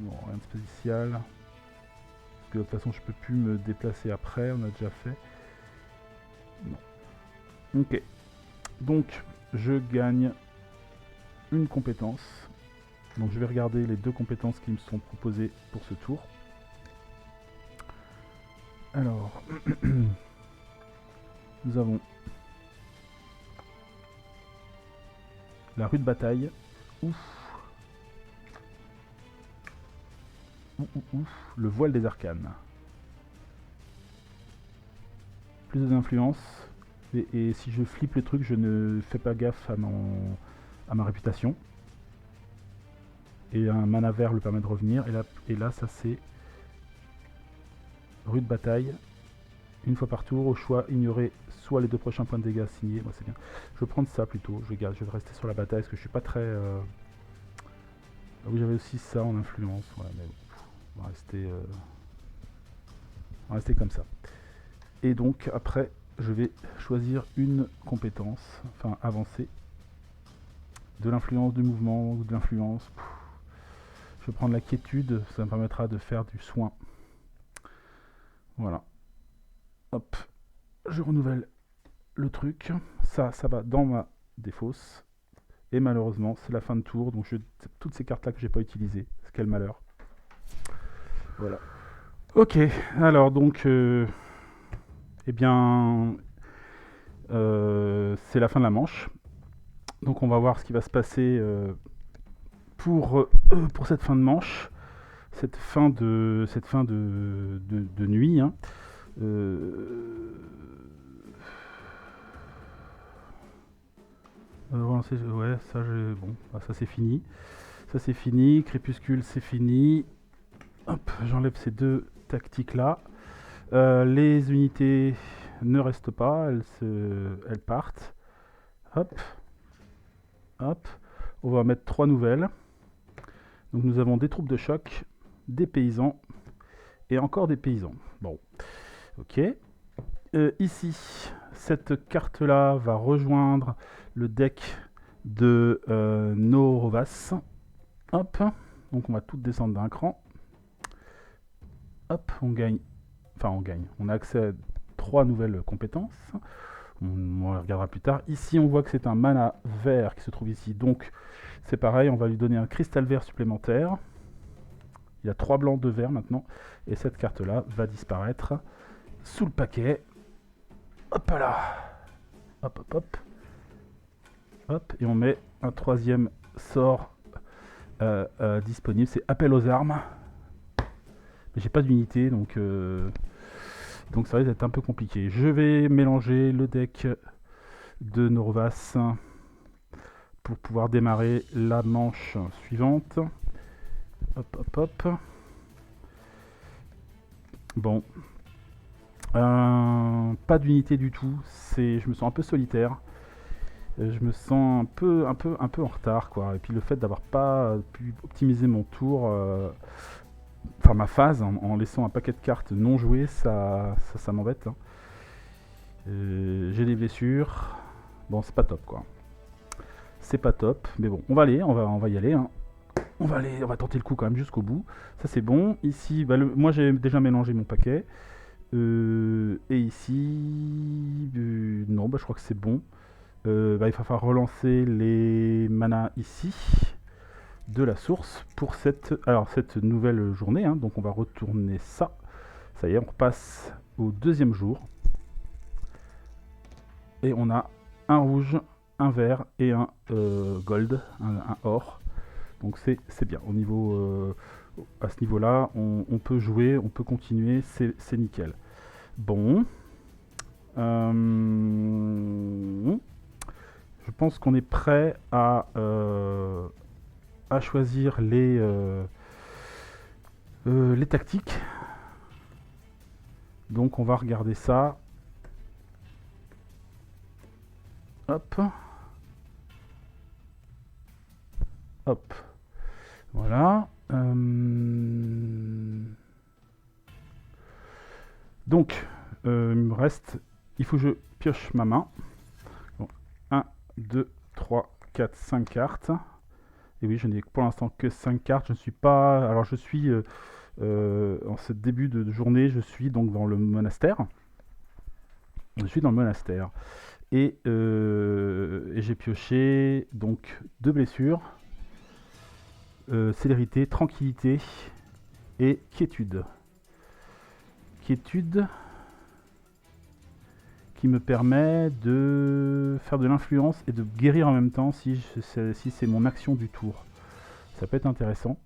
Non, rien de spécial. Parce que de toute façon, je peux plus me déplacer après, on a déjà fait. Non. Ok. Donc, je gagne une compétence. Donc, je vais regarder les 2 compétences qui me sont proposées pour ce tour. Alors, nous avons la rude bataille. Ouf. Ouf. Le voile des arcanes. Plus d'influence. Et si je flippe le truc, je ne fais pas gaffe à ma réputation. Et un mana vert lui permet de revenir. Et là ça c'est rude bataille. Une fois par tour, au choix, ignorer soit les 2 prochains points de dégâts assignés. Moi c'est bien. Je vais prendre ça plutôt. Je vais rester sur la bataille parce que je suis pas très... Oui, j'avais aussi ça en influence. Ouais, mais bon, on va rester comme ça. Et donc après, je vais choisir une compétence, enfin avancer. De l'influence du mouvement ou de l'influence. Je vais prendre la quiétude, ça me permettra de faire du soin. Voilà. Hop. Je renouvelle le truc. Ça va dans ma défausse. Et malheureusement, c'est la fin de tour. Donc toutes ces cartes-là que j'ai pas utilisées. Quel malheur. Voilà. Ok. Alors donc... eh bien... c'est la fin de la manche. Donc on va voir ce qui va se passer pour cette fin de manche. Cette fin de nuit. Hein. Ouais, ça, bon, ça c'est fini. Ça c'est fini. Crépuscule, c'est fini. Hop, j'enlève ces 2 tactiques là. Les unités ne restent pas, elles partent. Hop, hop. On va mettre 3 nouvelles. Donc nous avons des troupes de choc, des paysans et encore des paysans. Bon, ok. Ici, cette carte-là va rejoindre le deck de Norovas. Hop, donc on va tout descendre d'un cran. Hop, on gagne. Enfin, on gagne. On a accès à 3 nouvelles compétences. On regardera plus tard. Ici, on voit que c'est un mana vert qui se trouve ici. Donc, c'est pareil, on va lui donner un cristal vert supplémentaire. Il y a 3 blancs, 2 verts maintenant. Et cette carte-là va disparaître sous le paquet. Hop là. Hop, hop, hop. Hop, et on met un 3e sort disponible. C'est appel aux armes. Mais j'ai pas d'unité, donc ça risque d'être un peu compliqué. Je vais mélanger le deck de Norovas pour pouvoir démarrer la manche suivante. Hop, hop, hop. Bon. Pas d'unité du tout. Je me sens un peu solitaire. Je me sens un peu en retard, quoi. Et puis le fait d'avoir pas pu optimiser mon tour, enfin ma phase, en laissant un paquet de cartes non jouées, ça m'embête. Hein. J'ai des blessures. Bon, c'est pas top, quoi. C'est pas top, mais bon, on va aller, on va y aller. Hein. On va tenter le coup quand même jusqu'au bout. Ça c'est bon. Ici, moi j'ai déjà mélangé mon paquet. Et ici, non, je crois que c'est bon. Il va falloir relancer les manas ici de la source pour cette nouvelle journée. Hein. Donc on va retourner ça. Ça y est, on repasse au 2e jour. Et on a un rouge, un vert et un gold, un or. Donc c'est bien. Au niveau, à ce niveau-là, on peut jouer, on peut continuer, c'est nickel. Bon. Je pense qu'on est prêt à choisir les tactiques. Donc on va regarder ça. Hop. Hop. Voilà. Donc, il me reste... Il faut que je pioche ma main. Bon, 1, 2, 3, 4, 5 cartes. Et oui, je n'ai pour l'instant que 5 cartes. Je ne suis pas... Alors je suis... en ce début de journée, je suis donc dans le monastère. Je suis dans le monastère. Et j'ai pioché donc 2 blessures. Célérité, tranquillité et quiétude. Quiétude qui me permet de faire de l'influence et de guérir en même temps si c'est mon action du tour. Ça peut être intéressant,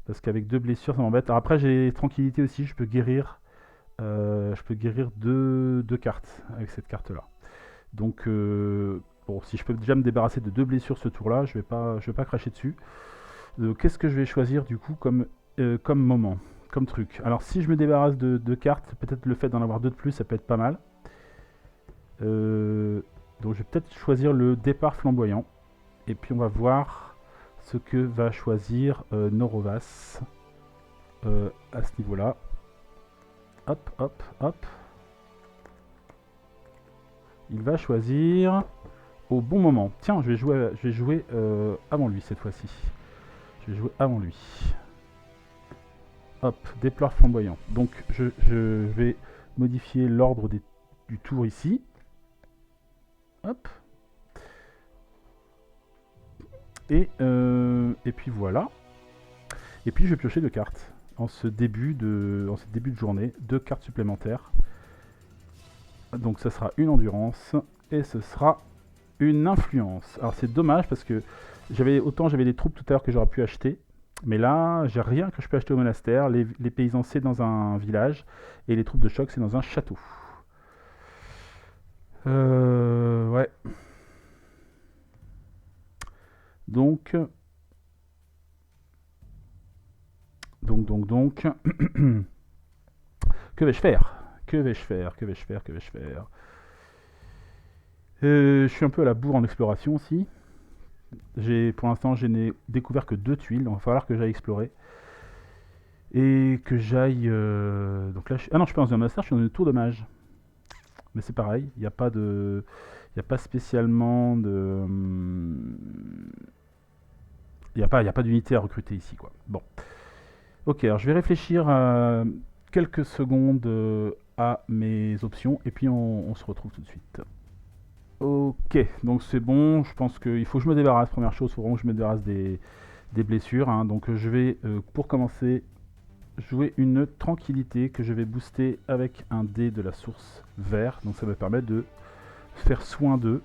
parce qu'avec 2 blessures ça m'embête. Alors après j'ai tranquillité aussi, je peux guérir 2 cartes avec cette carte là. Donc bon, si je peux déjà me débarrasser de 2 blessures ce tour là, je vais pas cracher dessus. Qu'est-ce que je vais choisir du coup comme moment, comme truc? Alors si je me débarrasse de 2 cartes, peut-être le fait d'en avoir 2 de plus, ça peut être pas mal. Donc je vais peut-être choisir le départ flamboyant. Et puis on va voir ce que va choisir Norovas à ce niveau-là. Hop, hop, hop. Il va choisir au bon moment. Tiens, je vais jouer avant lui cette fois-ci. Je vais jouer avant lui. Hop, départ flamboyant. Donc je vais modifier l'ordre du tour ici. Hop. Et puis voilà. Et puis je vais piocher 2 cartes en ce début de journée. 2 cartes supplémentaires. Donc ça sera une endurance et ce sera une influence. Alors c'est dommage parce que j'avais des troupes tout à l'heure que j'aurais pu acheter. Mais là, j'ai rien que je peux acheter au monastère. Les paysans, c'est dans un village. Et les troupes de choc, c'est dans un château. Ouais. Donc. Que vais-je faire? Je suis un peu à la bourre en exploration aussi. Pour l'instant, je n'ai découvert que 2 tuiles. Il va falloir que j'aille explorer. Et que j'aille... Donc là, ah non, je suis pas dans un monastère, je suis dans une tour de mage. Mais c'est pareil, il n'y a pas de... Il n'y a pas spécialement de... Il n'y a pas d'unité à recruter ici, quoi. Bon. Ok, alors je vais réfléchir quelques secondes à mes options et puis on se retrouve tout de suite. Ok, donc c'est bon, je pense qu'il faut que je me débarrasse. Première chose, il faut vraiment que je me débarrasse des blessures. Hein. Donc je vais, pour commencer, jouer une tranquillité que je vais booster avec un dé de la source vert. Donc ça me permet de faire soin d'eux.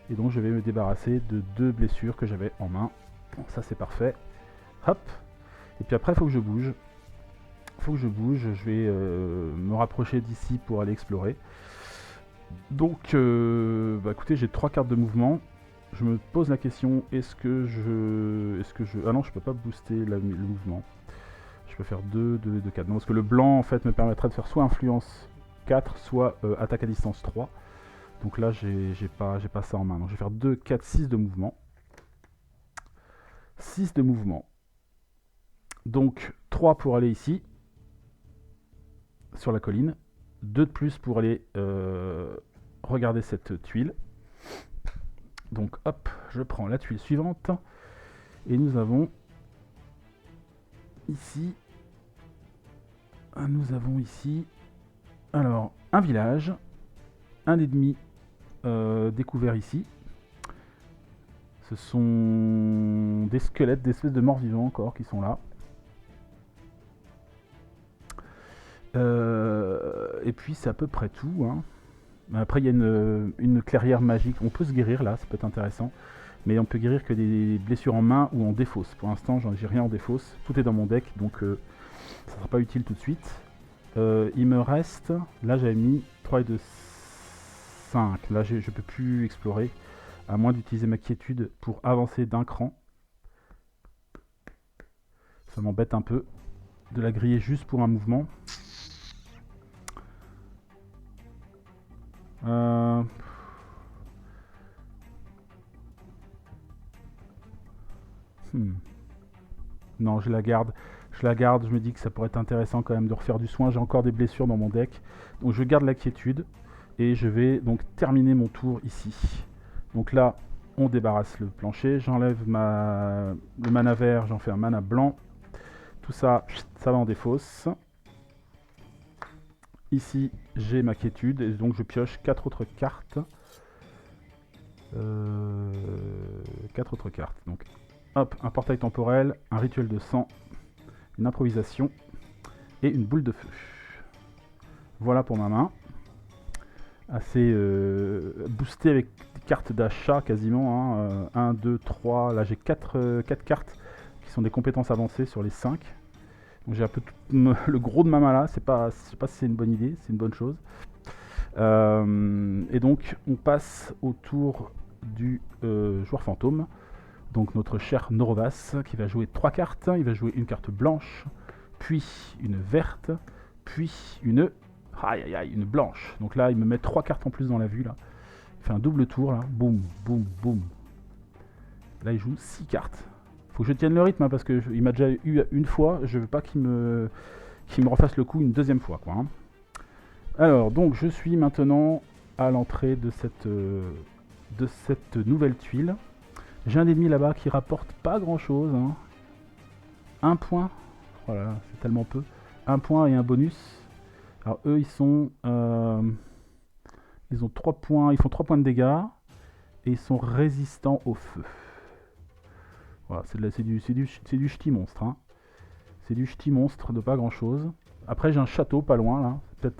Et donc je vais me débarrasser de 2 blessures que j'avais en main. Bon, ça c'est parfait. Hop. Et puis après il faut que je bouge. Je vais me rapprocher d'ici pour aller explorer. Donc bah écoutez, j'ai 3 cartes de mouvement. Je me pose la question, est-ce que je... Ah non, je peux pas booster le mouvement. Je peux faire 2, 4. Non, parce que le blanc, en fait, me permettrait de faire soit influence 4, soit attaque à distance 3. Donc là, j'ai pas ça en main. Donc je vais faire 2, 4, 6 de mouvement. 6 de mouvement. Donc 3 pour aller ici, sur la colline. 2 de plus pour aller regarder cette tuile. Donc hop, je prends la tuile suivante. Et nous avons ici... Alors, un village, un ennemi découvert ici. Ce sont des squelettes, des espèces de morts vivants encore qui sont là. Et puis c'est à peu près tout. Hein. Après il y a une clairière magique. On peut se guérir là, ça peut être intéressant. Mais on peut guérir que des blessures en main ou en défausse. Pour l'instant, j'ai rien en défausse. Tout est dans mon deck, donc ça ne sera pas utile tout de suite. Il me reste... Là, j'avais mis 3 et 2, 5. Là, je ne peux plus explorer, à moins d'utiliser ma quiétude pour avancer d'un cran. Ça m'embête un peu de la griller juste pour un mouvement. Non, je la garde. Je me dis que ça pourrait être intéressant quand même de refaire du soin. J'ai encore des blessures dans mon deck. Donc je garde la quiétude. Et je vais donc terminer mon tour ici. Donc là, On débarrasse le plancher, j'enlève le mana vert, j'en fais un mana blanc. Tout ça, ça va en défausse. Ici, j'ai ma quiétude, et donc je pioche 4 autres cartes. 4 autres cartes. Donc, hop, un portail temporel, un rituel de sang, une improvisation et une boule de feu. Voilà pour ma main. Assez boosté avec des cartes d'achat quasiment. 1, 2, 3. Là, j'ai 4 cartes qui sont des compétences avancées sur les 5. Donc, j'ai un peu le gros de ma main là. Je sais pas si c'est une bonne idée, c'est une bonne chose. Et donc, on passe au tour du joueur fantôme. Donc, notre cher Norovas qui va jouer 3 cartes. Il va jouer une carte blanche, puis une verte, puis une une blanche. Donc là, il me met 3 cartes en plus dans la vue. Là. Il fait un double tour. Là. Boum, boum, boum. Là, il joue 6 cartes. Faut que je tienne le rythme, hein, parce qu'il m'a déjà eu une fois. Je veux pas qu'il me refasse le coup une deuxième fois. Quoi, hein. Alors, donc, je suis maintenant à l'entrée de cette nouvelle tuile. J'ai un ennemi là-bas qui rapporte pas grand-chose. Hein. 1 point. Voilà, c'est tellement peu. 1 point et un bonus. Alors eux, ils ont 3 points, ils font 3 points de dégâts et ils sont résistants au feu. Voilà, c'est du ch'ti monstre. Hein. C'est du ch'ti monstre de pas grand chose. Après, j'ai un château pas loin là. C'est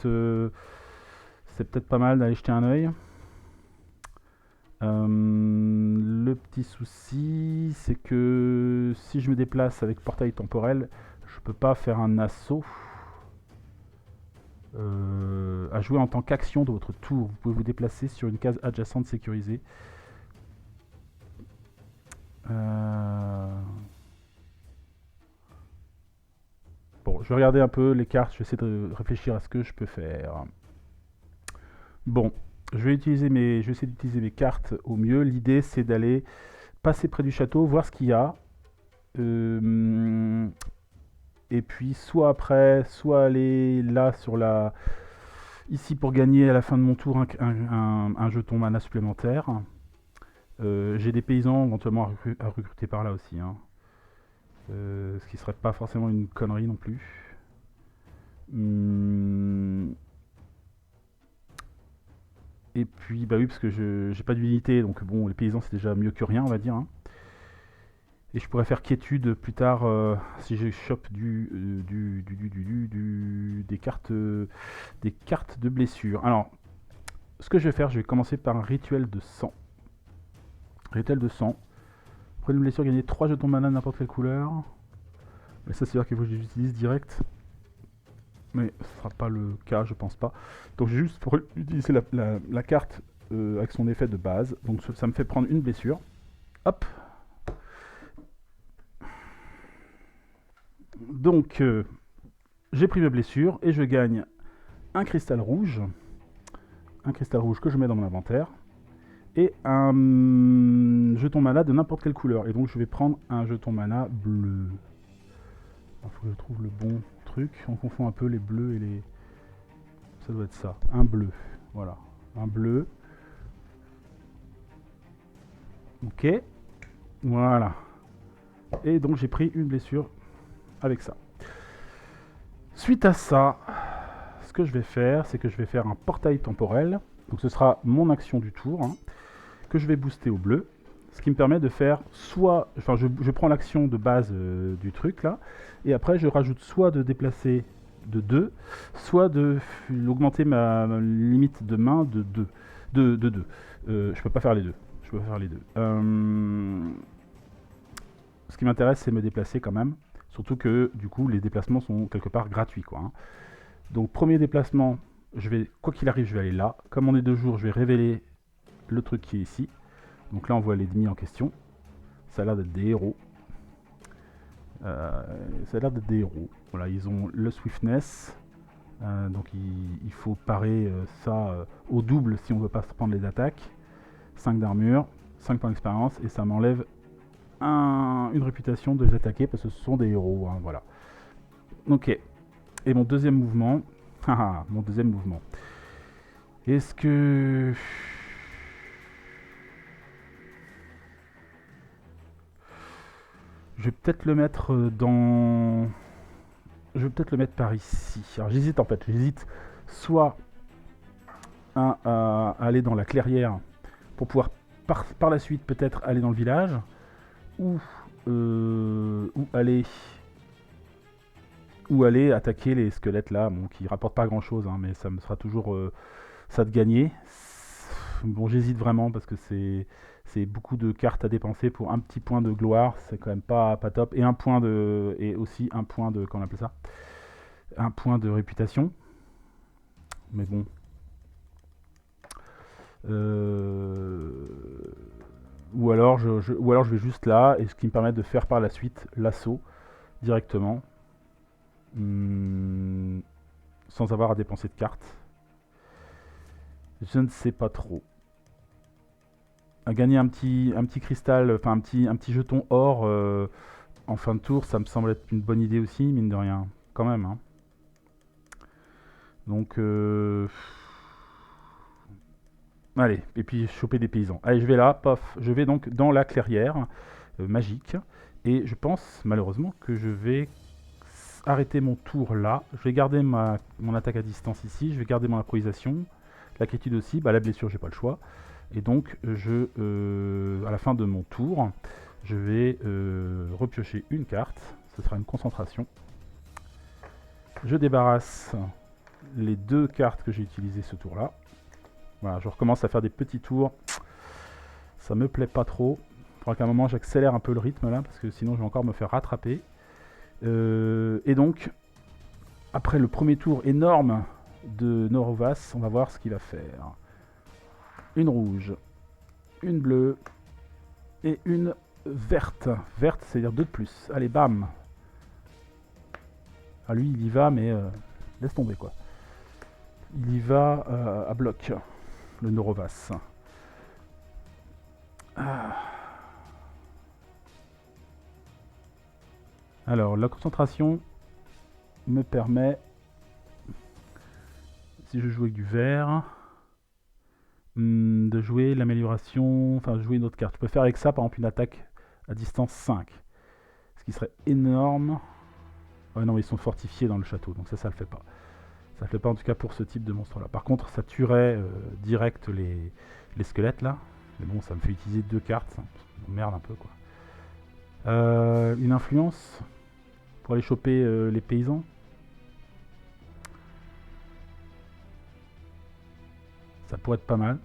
peut-être pas mal d'aller jeter un œil. Le petit souci, c'est que si je me déplace avec portail temporel, je peux pas faire un assaut. À jouer en tant qu'action de votre tour. Vous pouvez vous déplacer sur une case adjacente sécurisée. Bon, je vais regarder un peu les cartes, je vais essayer de réfléchir à ce que je peux faire. Bon, je vais essayer d'utiliser mes cartes au mieux. L'idée, c'est d'aller passer près du château, voir ce qu'il y a. Et puis, soit après, soit aller là sur la... Ici pour gagner à la fin de mon tour un jeton mana supplémentaire. J'ai des paysans éventuellement à recruter par là aussi. Hein. Ce qui serait pas forcément une connerie non plus. Et puis, bah oui, parce que j'ai pas d'unité, donc bon, les paysans c'est déjà mieux que rien, on va dire. Hein. Et je pourrais faire quiétude plus tard si je chope des cartes de blessure. Alors, ce que je vais faire, je vais commencer par un rituel de sang. Rituel de sang. Après une blessure, gagner 3 jetons mana de n'importe quelle couleur. Mais ça, c'est sûr qu'il faut que je les utilise direct. Mais ce ne sera pas le cas, je pense pas. Donc j'ai juste pour utiliser la carte avec son effet de base. Donc ça me fait prendre une blessure. Hop. Donc j'ai pris mes blessures et je gagne un cristal rouge. Un cristal rouge que je mets dans mon inventaire. Et un jeton mana de n'importe quelle couleur. Et donc je vais prendre un jeton mana bleu. Il faut que je trouve le bon truc. On confond un peu les bleus et les... Ça doit être ça. Un bleu. Voilà. Un bleu. Ok. Voilà. Et donc j'ai pris une blessure avec ça. Suite à ça, ce que je vais faire, c'est que je vais faire un portail temporel. Donc ce sera mon action du tour. Hein, que je vais booster au bleu. Ce qui me permet de faire soit... Enfin, je prends l'action de base du truc là. Et après, je rajoute soit de déplacer de 2, soit d'augmenter ma limite de main de 2. De 2. Je peux pas faire les deux. Je peux pas faire les deux. Ce qui m'intéresse, c'est me déplacer quand même. Surtout que, du coup, les déplacements sont quelque part gratuits, quoi. Hein. Donc, premier déplacement, quoi qu'il arrive, je vais aller là. Comme on est 2 jours, je vais révéler le truc qui est ici. Donc là, on voit l'ennemi en question. Ça a l'air d'être des héros. Voilà, ils ont le swiftness. Donc il faut parer ça au double si on ne veut pas se prendre les attaques. 5 d'armure, 5 points d'expérience. Et ça m'enlève une réputation de les attaquer parce que ce sont des héros. Hein, voilà. Ok. Et mon deuxième mouvement. Mon deuxième mouvement. Est-ce que... Je vais peut-être le mettre dans... Je vais peut-être le mettre par ici. Alors j'hésite en fait. J'hésite soit à aller dans la clairière pour pouvoir par la suite peut-être aller dans le village, ou aller attaquer les squelettes là, bon, qui rapportent pas grand chose, hein, mais ça me sera toujours ça de gagner. Bon, j'hésite vraiment parce que c'est beaucoup de cartes à dépenser pour un petit point de gloire, c'est quand même pas top, et et aussi un point de, comment on appelle ça, un point de réputation. Mais bon. Ou alors je vais juste là, et ce qui me permet de faire par la suite l'assaut directement, sans avoir à dépenser de cartes. Je ne sais pas trop. À gagner un petit cristal, enfin un petit jeton or en fin de tour, ça me semble être une bonne idée aussi, mine de rien, quand même. Hein. Donc, allez, et puis choper des paysans. Allez, je vais là, paf, je vais donc dans la clairière magique, et je pense malheureusement que je vais arrêter mon tour là. Je vais garder mon attaque à distance ici, je vais garder mon improvisation, la quiétude aussi, bah, la blessure j'ai pas le choix. Et donc à la fin de mon tour, je vais repiocher une carte, ce sera une concentration. Je débarrasse les 2 cartes que j'ai utilisées ce tour là. Voilà, je recommence à faire des petits tours, ça me plaît pas trop. Il faudra qu'à un moment j'accélère un peu le rythme là, parce que sinon je vais encore me faire rattraper. Et donc, après le premier tour énorme de Norovas, on va voir ce qu'il va faire. Une rouge, une bleue et une verte. Verte, c'est-à-dire 2 de plus. Allez, bam. Ah, lui, il y va, mais laisse tomber, quoi. Il y va à bloc, le Norovas. Ah. Alors, la concentration me permet, si je joue avec du vert, de jouer l'amélioration, enfin de jouer une autre carte. Je peux faire avec ça, par exemple, une attaque à distance 5. Ce qui serait énorme. Ouais, non, ils sont fortifiés dans le château, donc ça le fait pas. Ça le fait pas en tout cas pour ce type de monstre là. Par contre, ça tuerait direct les squelettes là. Mais bon, ça me fait utiliser 2 cartes. Ça merde un peu quoi. Une influence pour aller choper les paysans. Ça pourrait être pas mal.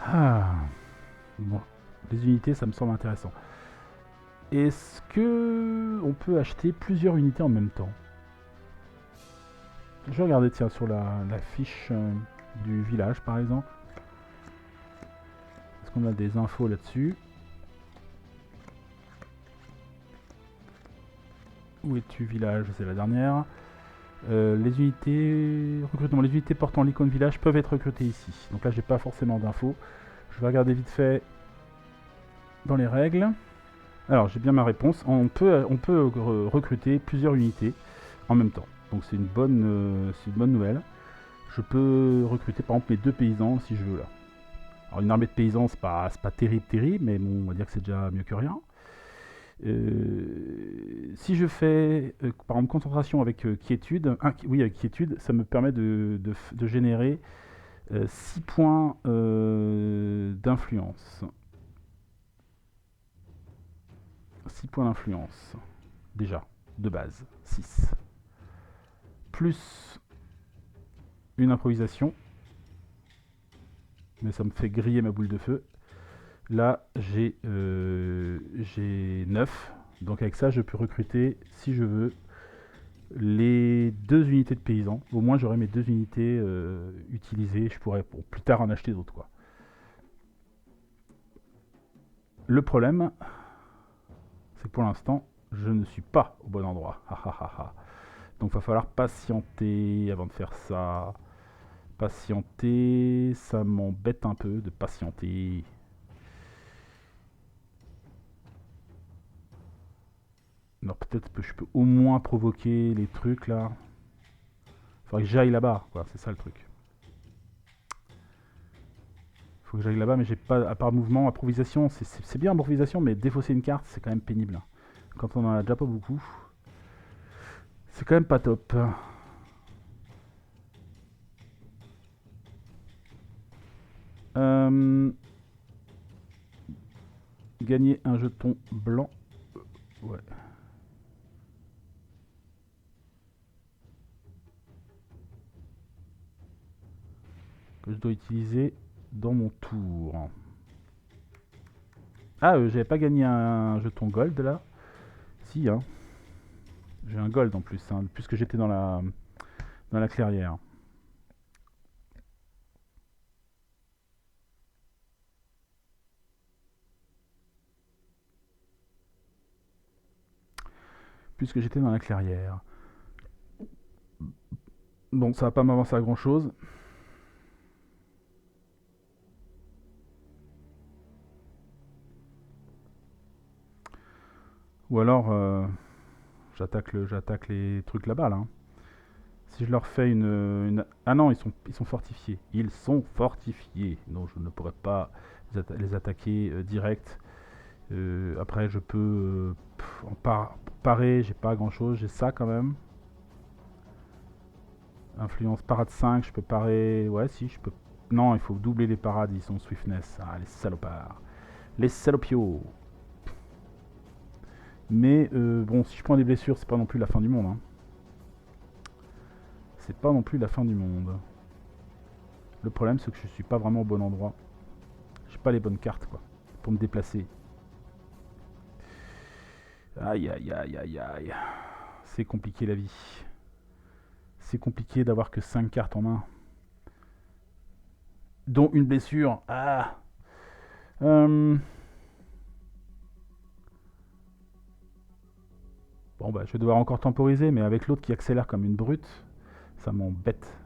Ah. Bon, les unités, ça me semble intéressant. Est-ce que on peut acheter plusieurs unités en même temps? Je vais regarder, tiens, sur la fiche du village, par exemple. Est-ce qu'on a des infos là-dessus? Où es-tu, village? C'est la dernière. Les unités... Recrutement. Les unités portant l'icône village peuvent être recrutées ici. Donc là, j'ai pas forcément d'infos. Je vais regarder vite fait dans les règles. Alors, j'ai bien ma réponse. On peut recruter plusieurs unités en même temps. Donc c'est une bonne nouvelle. Je peux recruter par exemple mes 2 paysans si je veux là. Alors une armée de paysans, c'est pas terrible, mais bon, on va dire que c'est déjà mieux que rien. Si je fais par exemple concentration avec quiétude, oui avec quiétude, ça me permet de générer 6 points d'influence. 6 points d'influence. Déjà, de base. 6. Plus une improvisation. Mais ça me fait griller ma boule de feu. Là, j'ai 9. Donc avec ça, je peux recruter, si je veux, les 2 unités de paysans. Au moins, j'aurai mes 2 unités utilisées. Je pourrais plus tard en acheter d'autres, quoi. Le problème, c'est que pour l'instant, je ne suis pas au bon endroit. Donc, il va falloir patienter avant de faire ça. Patienter, ça m'embête un peu de patienter. peut-être que je peux au moins provoquer les trucs là. Faudrait que j'aille là-bas, quoi. C'est ça le truc. Faut que j'aille là-bas, mais j'ai pas. À part mouvement, improvisation, c'est bien improvisation, mais défausser une carte, c'est quand même pénible, hein. Quand on en a déjà pas beaucoup, c'est quand même pas top. Euh, Gagner un jeton blanc. Ouais. Que je dois utiliser dans mon tour. Ah, j'avais pas gagné un jeton gold là. Si, hein. J'ai un gold en plus, hein, puisque j'étais dans la clairière. Puisque j'étais dans la clairière. Bon, ça va pas m'avancer à grand chose. Ou alors, j'attaque les trucs là-bas, là, hein. Si je leur fais Ah non, ils sont fortifiés. Ils sont fortifiés. Donc je ne pourrais pas les attaquer direct. Après, je peux parer. J'ai pas grand-chose. J'ai ça quand même. Influence parade 5. Je peux parer. Ouais, si, je peux. Non, il faut doubler les parades. Ils sont swiftness. Ah, les salopards. Les salopios. Mais bon, si je prends des blessures, c'est pas non plus la fin du monde, hein. C'est pas non plus la fin du monde. Le problème, c'est que je suis pas vraiment au bon endroit. J'ai pas les bonnes cartes, quoi, pour me déplacer. Aïe, aïe, aïe, aïe, aïe. C'est compliqué la vie. C'est compliqué d'avoir que 5 cartes en main. Dont une blessure. Ah. Bon, bah, je vais devoir encore temporiser, mais avec l'autre qui accélère comme une brute, ça m'embête.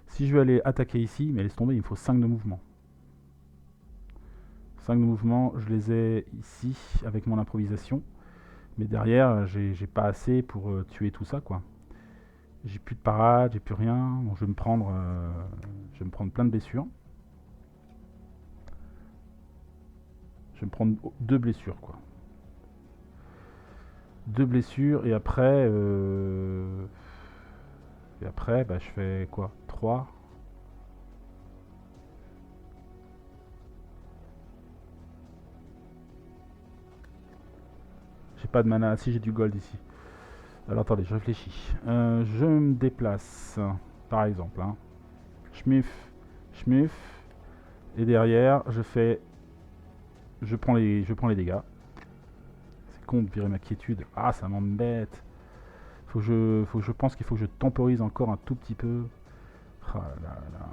Si je veux aller attaquer ici, mais laisse tomber, il me faut 5 de mouvement. 5 de mouvement, je les ai ici avec mon improvisation. Mais derrière, j'ai pas assez pour tuer tout ça, quoi. J'ai plus de parade, j'ai plus rien. Donc je vais me prendre plein de blessures. Je vais me prendre 2 blessures, quoi. 2 blessures, et après, bah, je fais quoi? 3. J'ai pas de mana. Si, j'ai du gold ici. Alors attendez, je réfléchis. Je me déplace, par exemple, hein. Schmuff, schmuff. Et derrière, je prends les dégâts. C'est con de virer ma quiétude. Ah, ça m'embête. Je pense qu'il faut que je temporise encore un tout petit peu. Ah là là.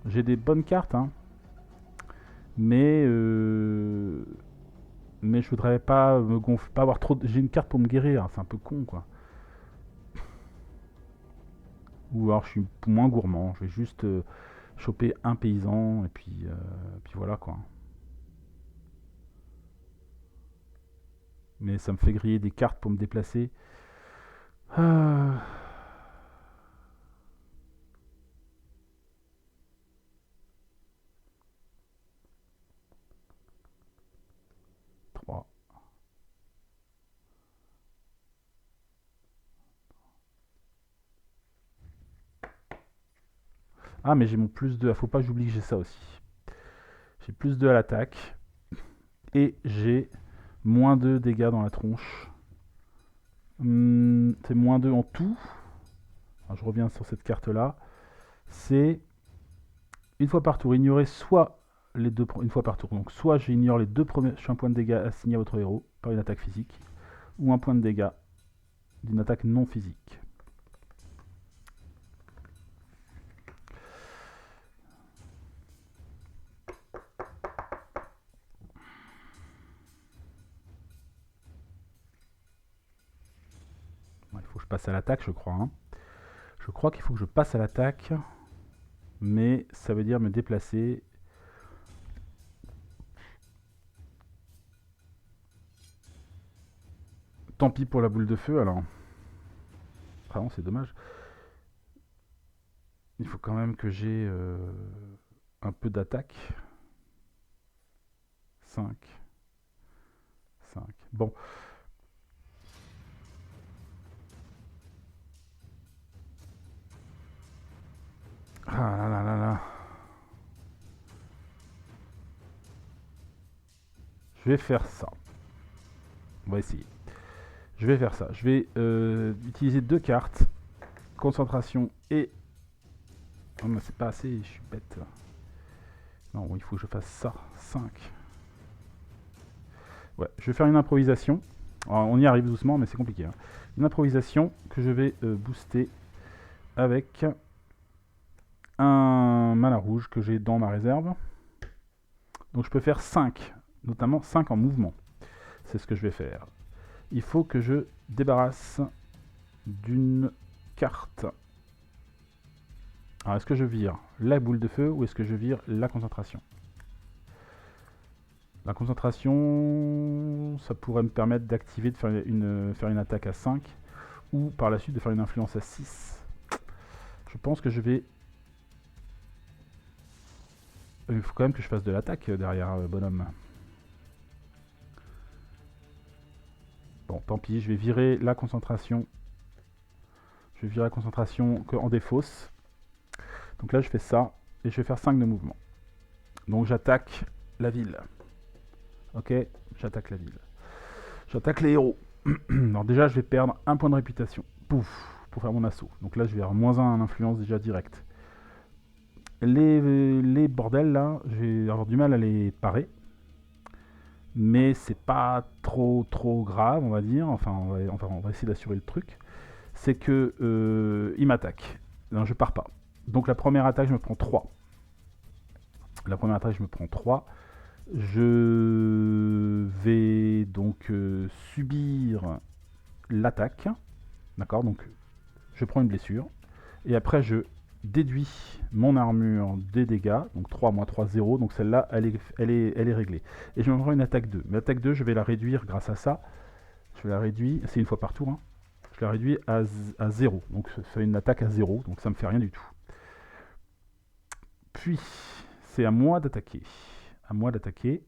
J'ai des bonnes cartes, hein. Mais je voudrais pas me gonfler, pas avoir trop. J'ai une carte pour me guérir, hein. C'est un peu con, quoi. Ou alors je suis moins gourmand. Je vais juste choper un paysan et puis voilà, quoi. Mais ça me fait griller des cartes pour me déplacer. Ah. 3. Ah, mais j'ai mon plus 2. Faut pas que j'oublie que j'ai ça aussi. J'ai plus 2 à l'attaque. Et j'ai moins 2 dégâts dans la tronche. C'est moins 2 en tout. Alors, je reviens sur cette carte-là. C'est une fois par tour, ignorer soit les deux. Une fois par tour. Donc, soit j'ignore les 2 premiers. Je suis un point de dégâts assigné à votre héros par une attaque physique. Ou un point de dégâts d'une attaque non physique. Bon, il faut que je passe à l'attaque, je crois, hein. Je crois qu'il faut que je passe à l'attaque. Mais ça veut dire me déplacer. Tant pis pour la boule de feu alors. Vraiment, c'est dommage. Il faut quand même que j'ai un peu d'attaque. 5. 5. Bon. Ah là là là là. Je vais faire ça. On va essayer. Je vais faire ça. Je vais utiliser 2 cartes. Concentration et... Oh, mais c'est pas assez, je suis bête. Non, il faut que je fasse ça. 5. Ouais, je vais faire une improvisation. Alors, on y arrive doucement, mais c'est compliqué. Hein. Une improvisation que je vais booster avec un mana rouge que j'ai dans ma réserve. Donc je peux faire 5, notamment 5 en mouvement. C'est ce que je vais faire. Il faut que je débarrasse d'une carte. Alors est-ce que je vire la boule de feu ou est-ce que je vire la concentration? La concentration, ça pourrait me permettre d'activer, de faire une attaque à 5 ou par la suite de faire une influence à 6. Je pense que je vais... Il faut quand même que je fasse de l'attaque derrière bonhomme. Bon, tant pis, je vais virer la concentration. Je vais virer la concentration en défausse. Donc là, je fais ça et je vais faire 5 de mouvement. Donc j'attaque la ville. Ok, j'attaque la ville. J'attaque les héros. Alors déjà, je vais perdre un point de réputation. Pouf, pour faire mon assaut. Donc là, je vais avoir -1 en influence déjà directe. Les bordels là, je vais avoir du mal à les parer. Mais c'est pas trop grave, on va dire. Enfin, on va essayer d'assurer le truc. C'est que il m'attaque. Non, je pars pas. Donc la première attaque, je me prends 3. La première attaque, je me prends 3. Je vais donc subir l'attaque. D'accord, donc je prends une blessure. Et après, je déduis mon armure des dégâts. Donc 3 moins 3, 0. Donc celle-là, elle est réglée. Et je me prends une attaque 2. Mais l'attaque 2, je vais la réduire grâce à ça. Je la réduis, c'est une fois par tour. Hein. Je la réduis à 0. Donc ça fait une attaque à 0. Donc ça me fait rien du tout. Puis, c'est à moi d'attaquer. À moi d'attaquer.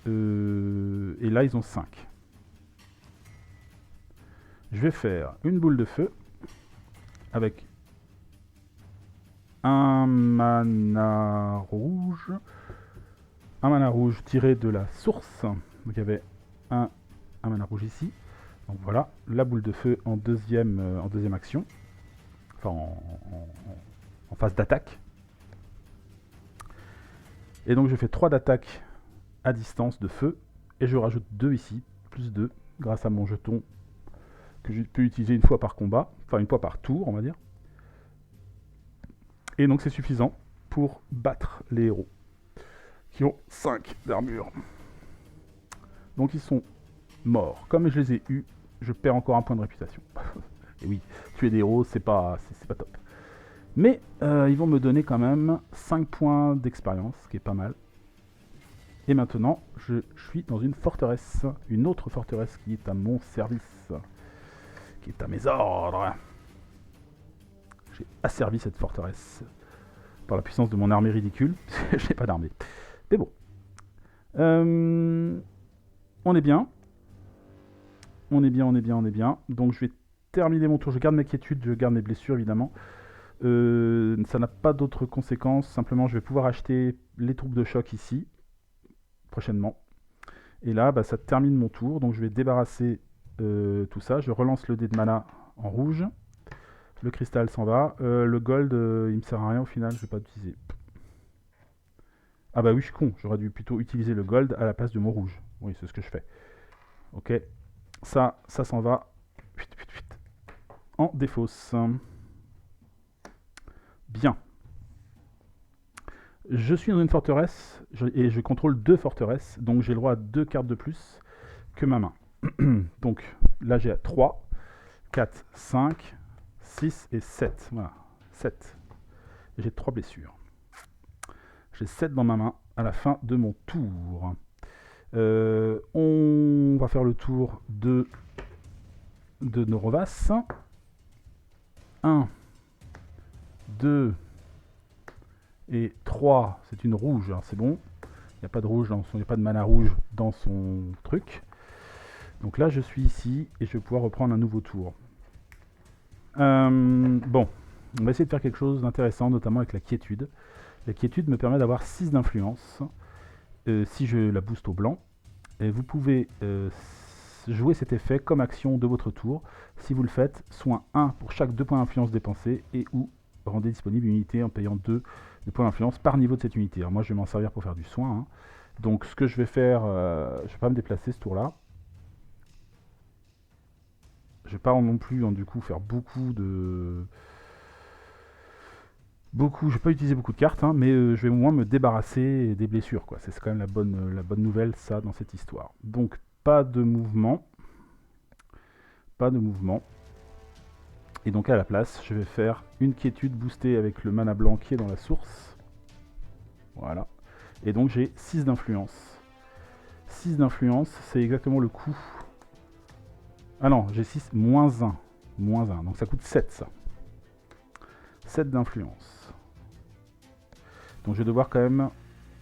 Et là, ils ont 5. Je vais faire une boule de feu avec un mana rouge. Un mana rouge tiré de la source. Donc il y avait un mana rouge ici. Donc voilà, la boule de feu en deuxième action. Enfin, en phase d'attaque. Et donc je fais 3 d'attaque à distance de feu. Et je rajoute 2 ici, plus 2, grâce à mon jeton que je peux utiliser une fois par combat. Enfin, une fois par tour, on va dire. Et donc c'est suffisant pour battre les héros. Qui ont 5 d'armure. Donc ils sont morts. Comme je les ai eus, je perds encore un point de réputation. Et oui, tuer des héros, c'est pas top. Mais ils vont me donner quand même 5 points d'expérience, ce qui est pas mal. Et maintenant, je suis dans une forteresse. Une autre forteresse qui est à mon service. Qui est à mes ordres. J'ai asservi cette forteresse. Par la puissance de mon armée ridicule. Je n'ai pas d'armée. Mais bon. On est bien. On est bien. Donc je vais terminer mon tour. Je garde mes quiétudes, je garde mes blessures évidemment. Ça n'a pas d'autres conséquences. Simplement, je vais pouvoir acheter les troupes de choc ici, prochainement. Et là, ça termine mon tour. Donc je vais débarrasser tout ça. Je relance le dé de mana en rouge. Le cristal s'en va. Le gold, il me sert à rien au final. Je vais pas l'utiliser. Ah bah oui, je suis con. J'aurais dû plutôt utiliser le gold à la place de mon rouge. Oui, c'est ce que je fais. Ok. Ça s'en va. En défausse. Bien. Je suis dans une forteresse et je contrôle 2 forteresses. Donc j'ai le droit à 2 cartes de plus que ma main. Donc là j'ai 3, 4, 5, 6 et 7. Voilà. 7. J'ai 3 blessures. J'ai 7 dans ma main à la fin de mon tour. On va faire le tour de de Norovas. 1, 2 et 3. C'est une rouge, hein, c'est bon. Il n'y a pas de rouge il n'y a pas de mana rouge dans son truc. Donc là, je suis ici et je vais pouvoir reprendre un nouveau tour. Bon, on va essayer de faire quelque chose d'intéressant, notamment avec la quiétude. La quiétude me permet d'avoir 6 d'influence si je la booste au blanc. Et vous pouvez jouer cet effet comme action de votre tour. Si vous le faites, soin 1 pour chaque 2 points d'influence dépensés et ou rendez disponible une unité en payant 2 de points d'influence par niveau de cette unité. Alors moi je vais m'en servir pour faire du soin. Hein. Donc ce que je vais faire, je ne vais pas me déplacer ce tour-là. Je ne vais pas non plus du coup faire beaucoup de... je ne vais pas utiliser beaucoup de cartes, hein, mais je vais au moins me débarrasser des blessures. C'est quand même la bonne nouvelle, ça, dans cette histoire. Donc, pas de mouvement. Pas de mouvement. Et donc, à la place, je vais faire une quiétude boostée avec le mana blanc qui est dans la source. Voilà. Et donc, j'ai 6 d'influence. 6 d'influence, c'est exactement le coût. Ah non, j'ai 6 moins 1. Moins 1. Donc, ça coûte 7, ça. 7 d'influence. Donc je vais devoir quand même...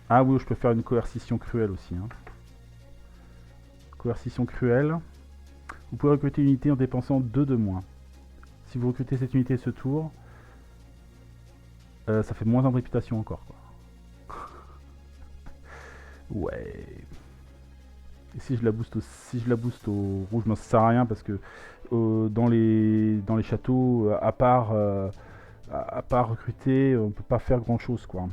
Ah oui, je peux faire une coercition cruelle aussi. Hein. Coercition cruelle. Vous pouvez recruter une unité en dépensant 2 de moins. Si vous recrutez cette unité ce tour, ça fait moins 1 de réputation encore. Quoi. Ouais. Et si je la booste au rouge, ça sert à rien parce que dans les châteaux, à part recruter, on peut pas faire grand chose quoi.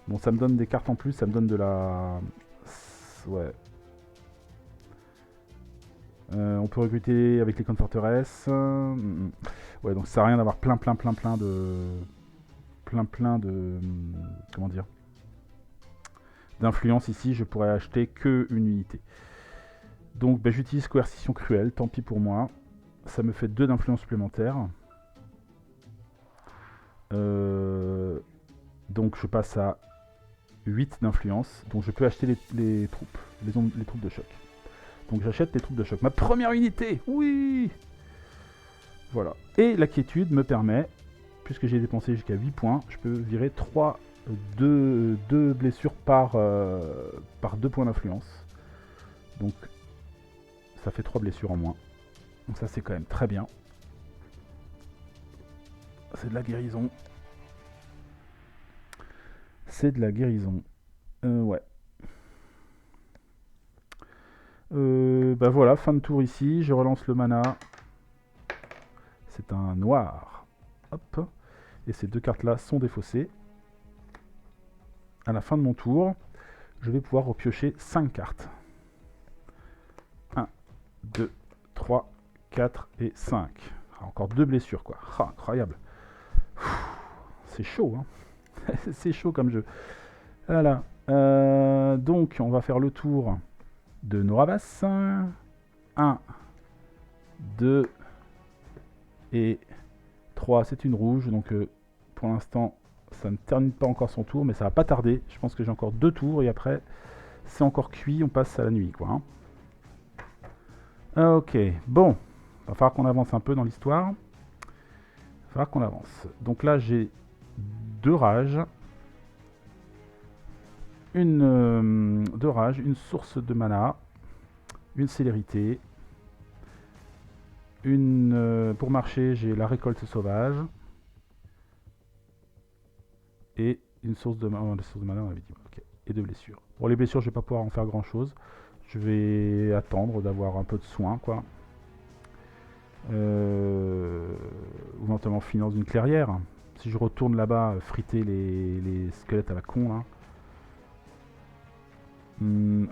Bon, ça me donne des cartes en plus, ça me donne de la... Ouais. On peut recruter avec les camps de forteresse. Ouais, donc ça sert à rien d'avoir plein de... Comment dire, d'influence ici, je pourrais acheter que une unité. Donc ben, j'utilise coercition cruelle, tant pis pour moi. Ça me fait 2 d'influence supplémentaire. Donc je passe à 8 d'influence. Donc je peux acheter les troupes, les troupes de choc. Donc j'achète les troupes de choc. Ma première unité, oui. Voilà. Et la quiétude me permet, puisque j'ai dépensé jusqu'à 8 points, je peux virer 2 blessures par 2 points d'influence. Donc ça fait 3 blessures en moins. Donc ça c'est quand même très bien. C'est de la guérison. C'est de la guérison. Ouais. Bah voilà, fin de tour ici. Je relance le mana. C'est un noir. Hop. Et ces 2 cartes-là sont défaussées. À la fin de mon tour, je vais pouvoir repiocher 5 cartes. 1, 2, 3, 4 et 5. Ah, encore 2 blessures, quoi. Ah, incroyable. C'est chaud, hein. C'est chaud comme jeu. Voilà. Donc, on va faire le tour de Noravas. 1, 2 et 3. C'est une rouge. Donc, pour l'instant, ça ne termine pas encore son tour, mais ça va pas tarder. Je pense que j'ai encore 2 tours et après, c'est encore cuit. On passe à la nuit, quoi. Hein. Ok. Bon. Il va falloir qu'on avance un peu dans l'histoire. Il va falloir qu'on avance. Donc là, j'ai 2 rages. 2 rages, une source de mana, une célérité, pour marcher j'ai la récolte sauvage et une source de mana, on avait dit, okay. Et 2 blessures. Pour les blessures je vais pas pouvoir en faire grand chose, je vais attendre d'avoir un peu de soin quoi. Ou notamment finir dans une clairière. Si je retourne là-bas friter les squelettes à la con là.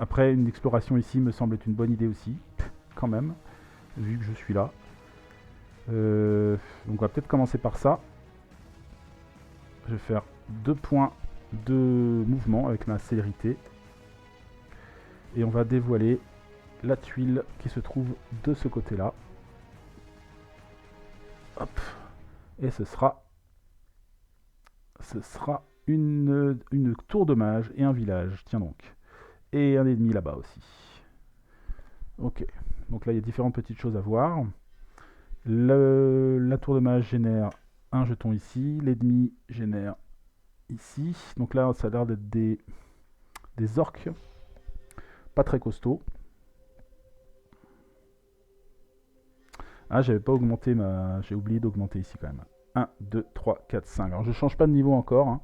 Après, une exploration ici me semble être une bonne idée aussi, quand même, vu que je suis là. Donc on va peut-être commencer par ça. Je vais faire 2 points de mouvement avec ma célérité. Et on va dévoiler la tuile qui se trouve de ce côté-là. Hop. Et ce sera une tour de mage et un village. Tiens donc. Et un ennemi là-bas aussi. Ok. Donc là, il y a différentes petites choses à voir. La tour de mage génère un jeton ici. L'ennemi génère ici. Donc là, ça a l'air d'être des orques. Pas très costauds. Ah, j'avais pas augmenté ma... J'ai oublié d'augmenter ici quand même. 1, 2, 3, 4, 5. Alors je change pas de niveau encore, hein,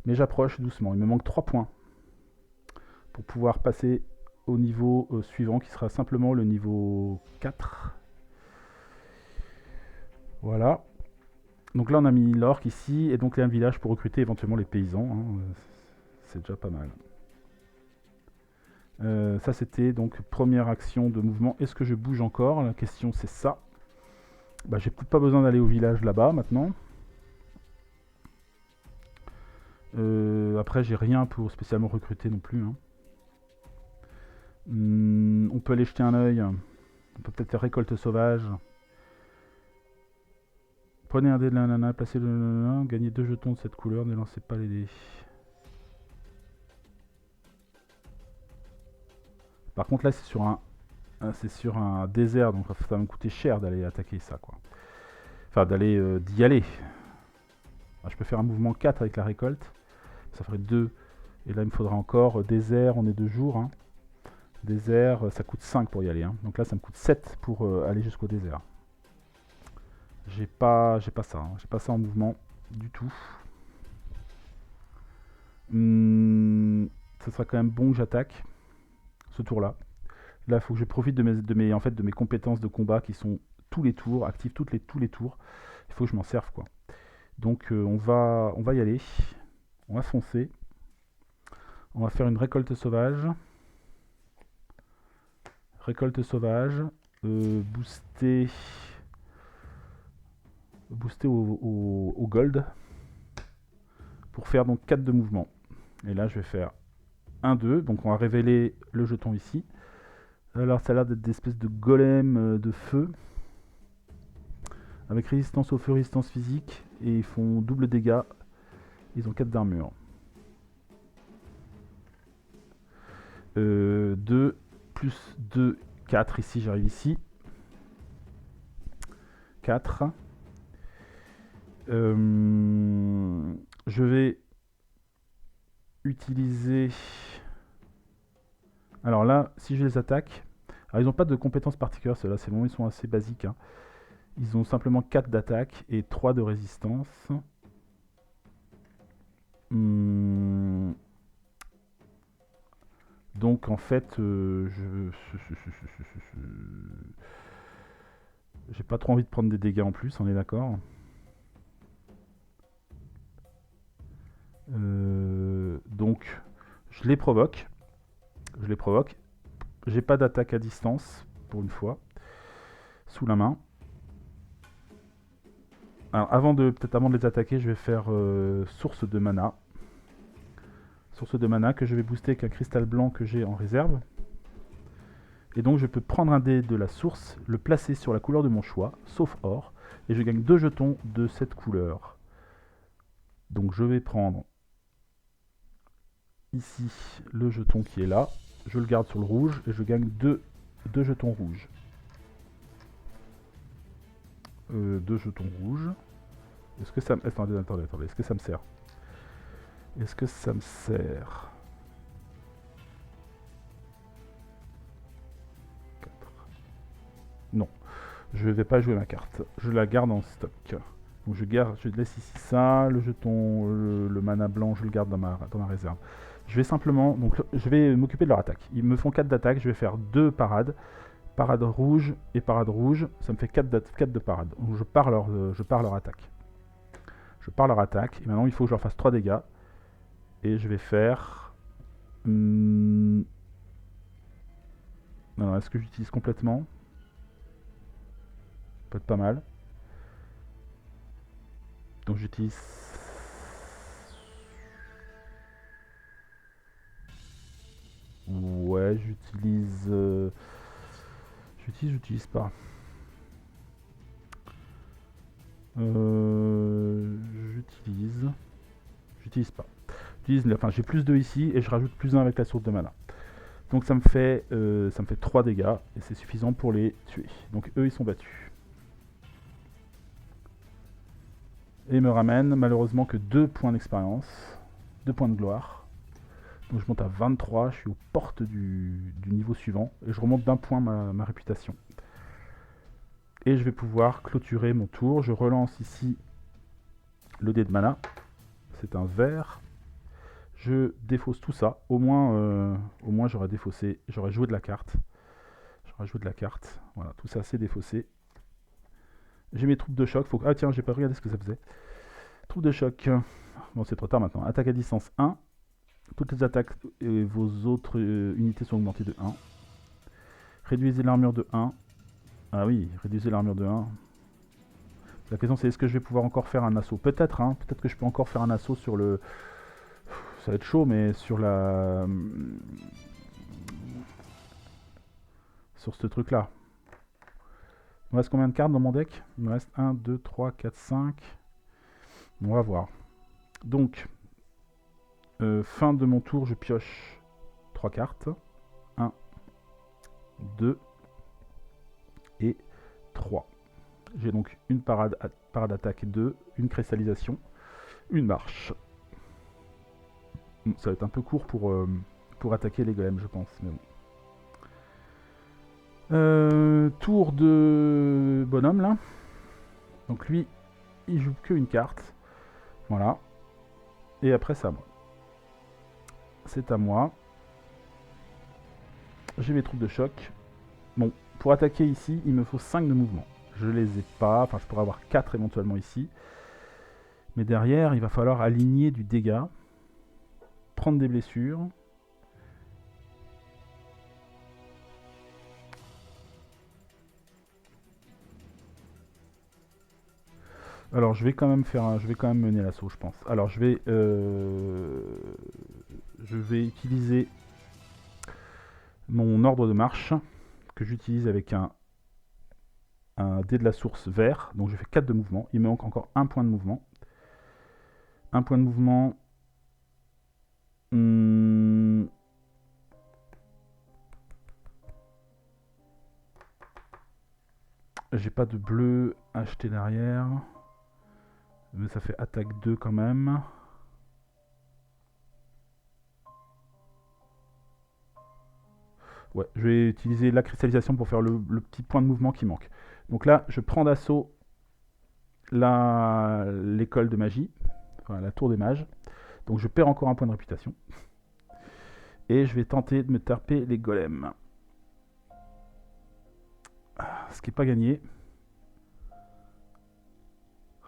mais j'approche doucement. Il me manque 3 points pour pouvoir passer au niveau suivant, qui sera simplement le niveau 4. Voilà. Donc là, on a mis l'orque ici, et donc il y a un village pour recruter éventuellement les paysans. Hein. C'est déjà pas mal. Ça, c'était donc première action de mouvement. Est-ce que je bouge encore? La question, c'est ça. Bah, j'ai peut-être pas besoin d'aller au village là-bas maintenant. Après, j'ai rien pour spécialement recruter non plus. Hein. On peut aller jeter un œil. On peut peut-être faire récolte sauvage. Prenez un dé de la nana, placez le nana, gagnez 2 jetons de cette couleur, ne lancez pas les dés. Par contre là c'est sur un désert, donc ça va me coûter cher d'aller attaquer ça quoi. Enfin d'y aller. Alors, je peux faire un mouvement 4 avec la récolte. Ça ferait 2. Et là il me faudra encore désert, on est 2 jours. Hein. Désert, ça coûte 5 pour y aller. Hein. Donc là ça me coûte 7 pour aller jusqu'au désert. J'ai pas ça. Hein. J'ai pas ça en mouvement du tout. Ça sera quand même bon que j'attaque ce tour-là. Là, il faut que je profite de mes compétences de combat qui sont tous les tours, actives tous les tours. Il faut que je m'en serve quoi. Donc on va y aller. On va foncer. On va faire une récolte sauvage. Récolte sauvage. Booster au gold. Pour faire donc 4 de mouvement. Et là, je vais faire 1, 2. Donc on va révéler le jeton ici. Alors ça a l'air d'être des espèces de golems de feu. Avec résistance au feu, résistance physique. Et ils font double dégâts. Ils ont 4 d'armure. 2 plus 2, 4 ici, j'arrive ici. 4. Je vais utiliser... Alors là, si je les attaque... Alors ils n'ont pas de compétences particulières, ceux-là, c'est bon, ils sont assez basiques. Hein. Ils ont simplement 4 d'attaque et 3 de résistance. Donc en fait, j'ai pas trop envie de prendre des dégâts en plus, on est d'accord. Donc je les provoque. J'ai pas d'attaque à distance pour une fois. Sous la main. Alors avant de les attaquer, je vais faire source de mana. Source de mana que je vais booster avec un cristal blanc que j'ai en réserve. Et donc je peux prendre un dé de la source, le placer sur la couleur de mon choix, sauf or, et je gagne 2 jetons de cette couleur. Donc je vais prendre ici le jeton qui est là, je le garde sur le rouge, et je gagne 2 jetons rouges. 2 jetons rouges. Est-ce que ça me... Attendez, est-ce que ça me sert? Est-ce que ça me sert? 4. Non. Je ne vais pas jouer ma carte. Je la garde en stock. Donc je laisse ici ça, le jeton, le mana blanc, je le garde dans ma réserve. Je vais simplement, donc je vais m'occuper de leur attaque. Ils me font 4 d'attaque, je vais faire 2 parades. Parade rouge et parade rouge, ça me fait 4 de parade. Donc je pars leur attaque. Je pars leur attaque, et maintenant il faut que je leur fasse 3 dégâts. Et je vais faire... Alors, est-ce que j'utilise complètement? Peut-être pas mal. Donc j'utilise... Ouais, j'utilise... J'utilise pas. J'utilise pas. Enfin, j'ai plus 2 ici et je rajoute plus 1 avec la source de mana. Donc ça me fait 3 dégâts et c'est suffisant pour les tuer. Donc eux ils sont battus. Et me ramène malheureusement que 2 points d'expérience, 2 points de gloire. Donc je monte à 23, je suis aux portes du niveau suivant et je remonte d'1 point ma réputation. Et je vais pouvoir clôturer mon tour. Je relance ici le dé de mana. C'est un vert. Je défausse tout ça. Au moins j'aurais défaussé, j'aurais joué de la carte. Voilà, tout ça c'est défaussé. J'ai mes troupes de choc. Ah tiens, j'ai pas regardé ce que ça faisait. Troupes de choc. Bon, c'est trop tard maintenant. Attaque à distance 1. Toutes les attaques et vos autres unités sont augmentées de 1. Réduisez l'armure de 1. Ah oui, réduisez l'armure de 1. La question c'est est-ce que je vais pouvoir encore faire un assaut? Peut-être, hein. Peut-être que je peux encore faire un assaut sur le... Ça va être chaud, mais sur la... Sur ce truc-là. Il me reste combien de cartes dans mon deck? Il me reste 1, 2, 3, 4, 5. On va voir. Donc, fin de mon tour, je pioche 3 cartes. 1, 2 et 3. J'ai donc une parade attaque 2, une cristallisation, une marche. Ça va être un peu court pour attaquer les golems, je pense. Mais bon. Tour de bonhomme là. Donc lui, il joue que une carte. Voilà. Et après, c'est à moi. C'est à moi. J'ai mes troupes de choc. Bon, pour attaquer ici, il me faut 5 de mouvement. Je les ai pas. Enfin, je pourrais avoir 4 éventuellement ici. Mais derrière, il va falloir aligner du dégât. Prendre des blessures. Alors, je vais quand même mener l'assaut, je pense. Alors, je vais utiliser mon ordre de marche que j'utilise avec un dé de la source vert. Donc, je fais 4 de mouvement. Il me manque encore 1 point de mouvement. 1 point de mouvement. J'ai pas de bleu acheté derrière. Mais ça fait attaque 2 quand même. Ouais, je vais utiliser la cristallisation pour faire le petit point de mouvement qui manque. Donc là, je prends d'assaut l'école de magie, enfin la tour des mages. Donc je perds encore un point de réputation. Et je vais tenter de me taper les golems. Ce qui n'est pas gagné.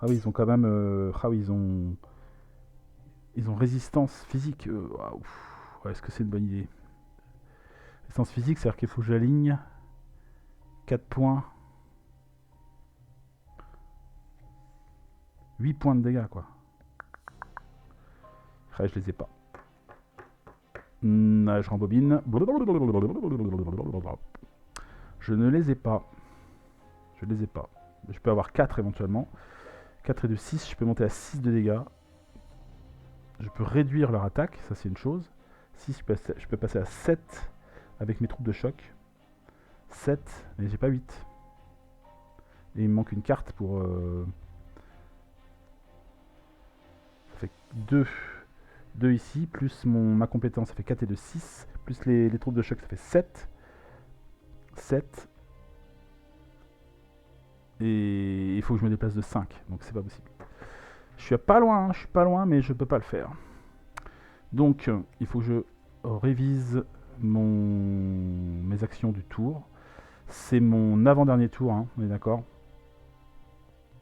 Ah oui, ils ont quand même... ah oui, ils ont résistance physique. Ouais, est-ce que c'est une bonne idée? Résistance physique, c'est-à-dire qu'il faut que j'aligne 4 points. 8 points de dégâts, quoi. Ah, je les ai pas. Je rembobine. Je ne les ai pas. Je les ai pas. Je peux avoir 4 éventuellement. 4 et de 6, je peux monter à 6 de dégâts. Je peux réduire leur attaque, ça c'est une chose. 6, je peux passer à 7 avec mes troupes de choc. 7, mais j'ai pas 8. Et il me manque une carte pour... Ça fait 2. 2 ici, plus ma compétence, ça fait 4 et de 6. Plus les troupes de choc, ça fait 7. 7. Et il faut que je me déplace de 5, donc c'est pas possible. Je suis pas loin, mais je peux pas le faire. Donc, il faut que je révise mes actions du tour. C'est mon avant-dernier tour, hein, on est d'accord.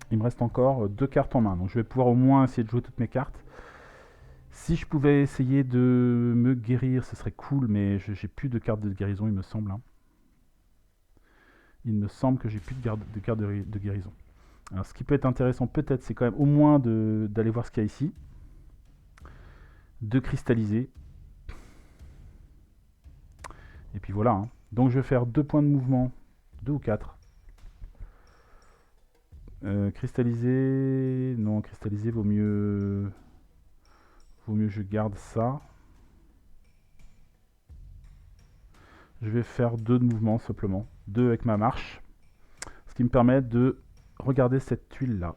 Il me reste encore 2 cartes en main, donc je vais pouvoir au moins essayer de jouer toutes mes cartes. Si je pouvais essayer de me guérir, ce serait cool, mais j'ai plus de cartes de guérison, il me semble. Hein. Il me semble que j'ai plus de cartes de guérison. Alors, ce qui peut être intéressant, peut-être, c'est quand même au moins d'aller voir ce qu'il y a ici. De cristalliser. Et puis voilà. Hein. Donc, je vais faire 2 points de mouvement. 2 ou 4. Cristalliser. Non, cristalliser vaut mieux. Vaut mieux que je garde ça. Je vais faire 2 de mouvements simplement. 2 avec ma marche. Ce qui me permet de regarder cette tuile là.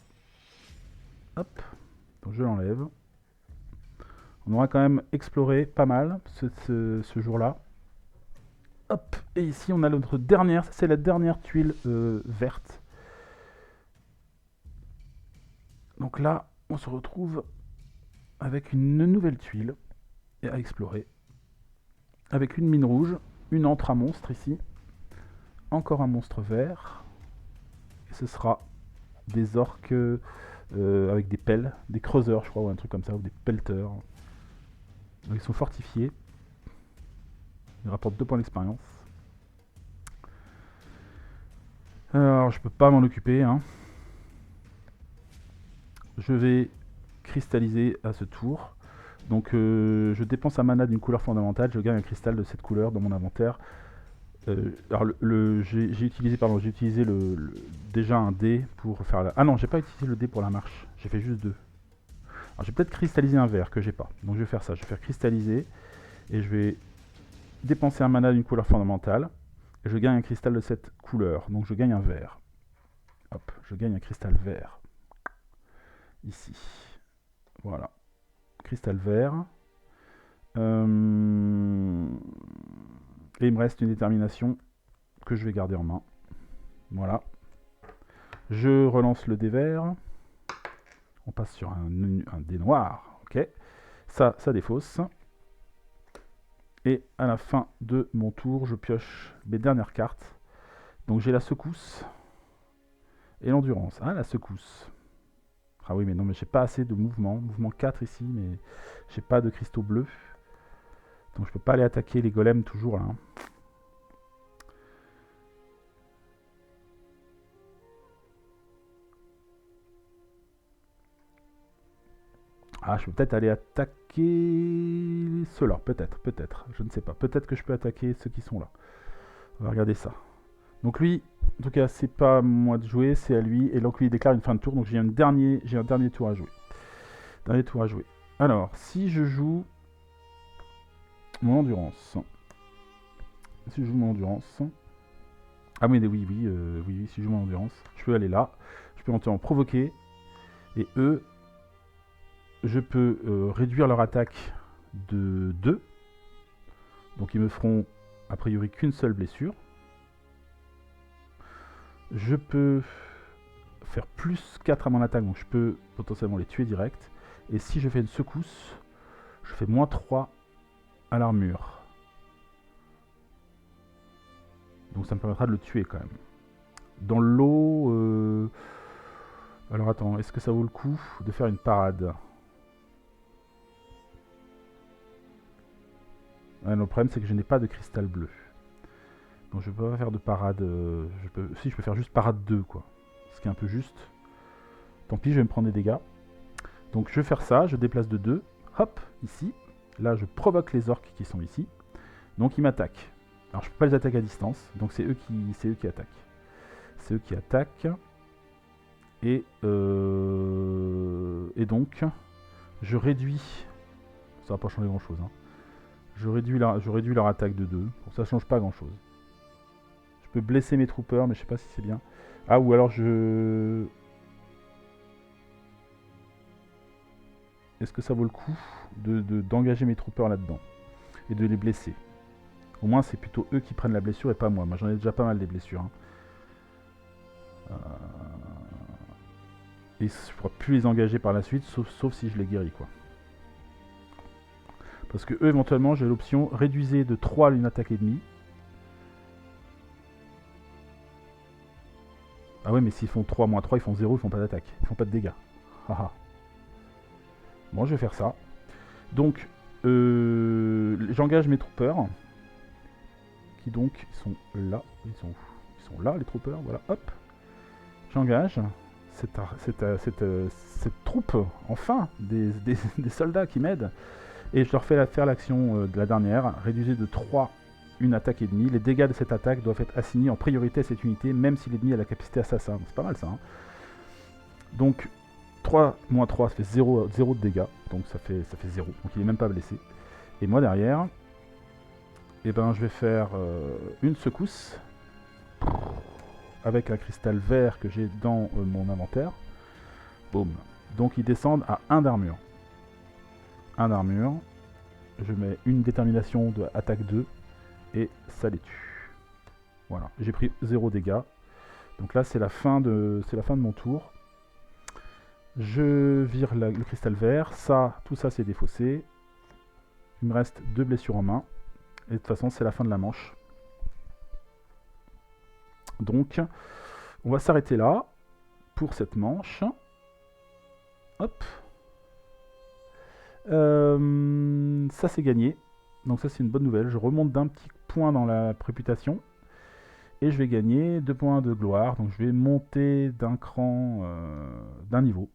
Hop. Donc je l'enlève. On aura quand même exploré pas mal ce jour-là. Hop. Et ici on a notre dernière. C'est la dernière tuile verte. Donc là, on se retrouve avec une nouvelle tuile à explorer. Avec une mine rouge, une antre à monstre ici. Encore un monstre vert. Et ce sera des orques avec des pelles, des creuseurs je crois, ou un truc comme ça, ou des pelleteurs. Donc ils sont fortifiés. Ils rapportent 2 points d'expérience. Alors je peux pas m'en occuper. Hein. Je vais cristalliser à ce tour. Donc je dépense un mana d'une couleur fondamentale, je gagne un cristal de cette couleur dans mon inventaire. Alors j'ai utilisé déjà un dé pour faire la... Ah non, j'ai pas utilisé le dé pour la marche, j'ai fait juste 2. Alors j'ai peut-être cristallisé un vert que j'ai pas. Donc je vais faire ça, je vais faire cristalliser et je vais dépenser un mana d'une couleur fondamentale. Et je gagne un cristal de cette couleur, donc je gagne un vert. Hop, je gagne un cristal vert. Ici. Voilà. Cristal vert. Et il me reste une détermination que je vais garder en main. Voilà. Je relance le dé vert. On passe sur un dé noir. Ok. Ça défausse. Et à la fin de mon tour, je pioche mes dernières cartes. Donc j'ai la secousse et l'endurance. Ah, la secousse. Ah oui, mais non, mais j'ai pas assez de mouvement. Mouvement 4 ici, mais j'ai pas de cristaux bleus. Donc je peux pas aller attaquer les golems toujours là. Hein. Ah, je peux peut-être aller attaquer ceux-là. Peut-être. Je ne sais pas. Peut-être que je peux attaquer ceux qui sont là. On va regarder ça. Donc lui, en tout cas, c'est pas à moi de jouer, c'est à lui. Et donc lui, il déclare une fin de tour. Donc j'ai un dernier tour à jouer. Alors, si je joue mon endurance. Ah oui, si je joue mon endurance, je peux aller là. Je peux en provoquer. Et eux, je peux réduire leur attaque de 2. Donc ils me feront a priori qu'une seule blessure. Je peux faire plus 4 à mon attaque, donc je peux potentiellement les tuer direct. Et si je fais une secousse, je fais moins 3 à l'armure. Donc ça me permettra de le tuer quand même. Dans l'eau... Alors attends, est-ce que ça vaut le coup de faire une parade? Le problème c'est que je n'ai pas de cristal bleu. Donc je peux pas faire de parade... Si, je peux faire juste parade 2 quoi. Ce qui est un peu juste. Tant pis, je vais me prendre des dégâts. Donc je vais faire ça, je déplace de 2. Hop, ici. Là je provoque les orques qui sont ici. Donc ils m'attaquent. Alors je peux pas les attaquer à distance. Donc c'est eux qui attaquent. C'est eux qui attaquent. Et donc je réduis... Ça va pas changer grand chose. Hein. Je réduis leur attaque de 2. Bon, ça change pas grand chose. Je peux blesser mes troopers, mais je sais pas si c'est bien. Ah, ou alors je... Est-ce que ça vaut le coup d'engager mes troopers là-dedans et de les blesser? Au moins, c'est plutôt eux qui prennent la blessure et pas moi. Moi, j'en ai déjà pas mal des blessures. Hein. Et je ne pourrai plus les engager par la suite, sauf si je les guéris, quoi. Parce que eux, éventuellement, j'ai l'option réduisez de 3 une attaque ennemie. Ah ouais, mais s'ils font 3 moins 3, ils font 0, ils font pas d'attaque. Ils font pas de dégâts. Haha. Bon, je vais faire ça. Donc, j'engage mes troopers. Qui donc sont là. Ils sont là, les troopers. Voilà, hop. J'engage cette troupe, enfin, des soldats qui m'aident. Et je leur fais faire l'action de la dernière. Réduisez de 3 une attaque ennemie. Les dégâts de cette attaque doivent être assignés en priorité à cette unité, même si l'ennemi a la capacité assassin. C'est pas mal ça. Hein. Donc, 3 moins 3, ça fait 0 de dégâts. Donc ça fait 0. Donc il est même pas blessé. Et moi derrière, et ben je vais faire une secousse avec un cristal vert que j'ai dans mon inventaire. Boum. Donc ils descendent à 1 d'armure. 1 d'armure. Je mets une détermination de attaque 2 et ça les tue. Voilà. J'ai pris 0 dégâts. Donc là c'est la fin de mon tour. Je vire le cristal vert. Ça, tout ça c'est défaussé. Il me reste 2 blessures en main. Et de toute façon c'est la fin de la manche. Donc on va s'arrêter là pour cette manche. Hop. Ça c'est gagné. Donc ça c'est une bonne nouvelle. Je remonte d'un petit point dans la réputation. Et je vais gagner 2 points de gloire. Donc je vais monter d'un cran, d'un niveau.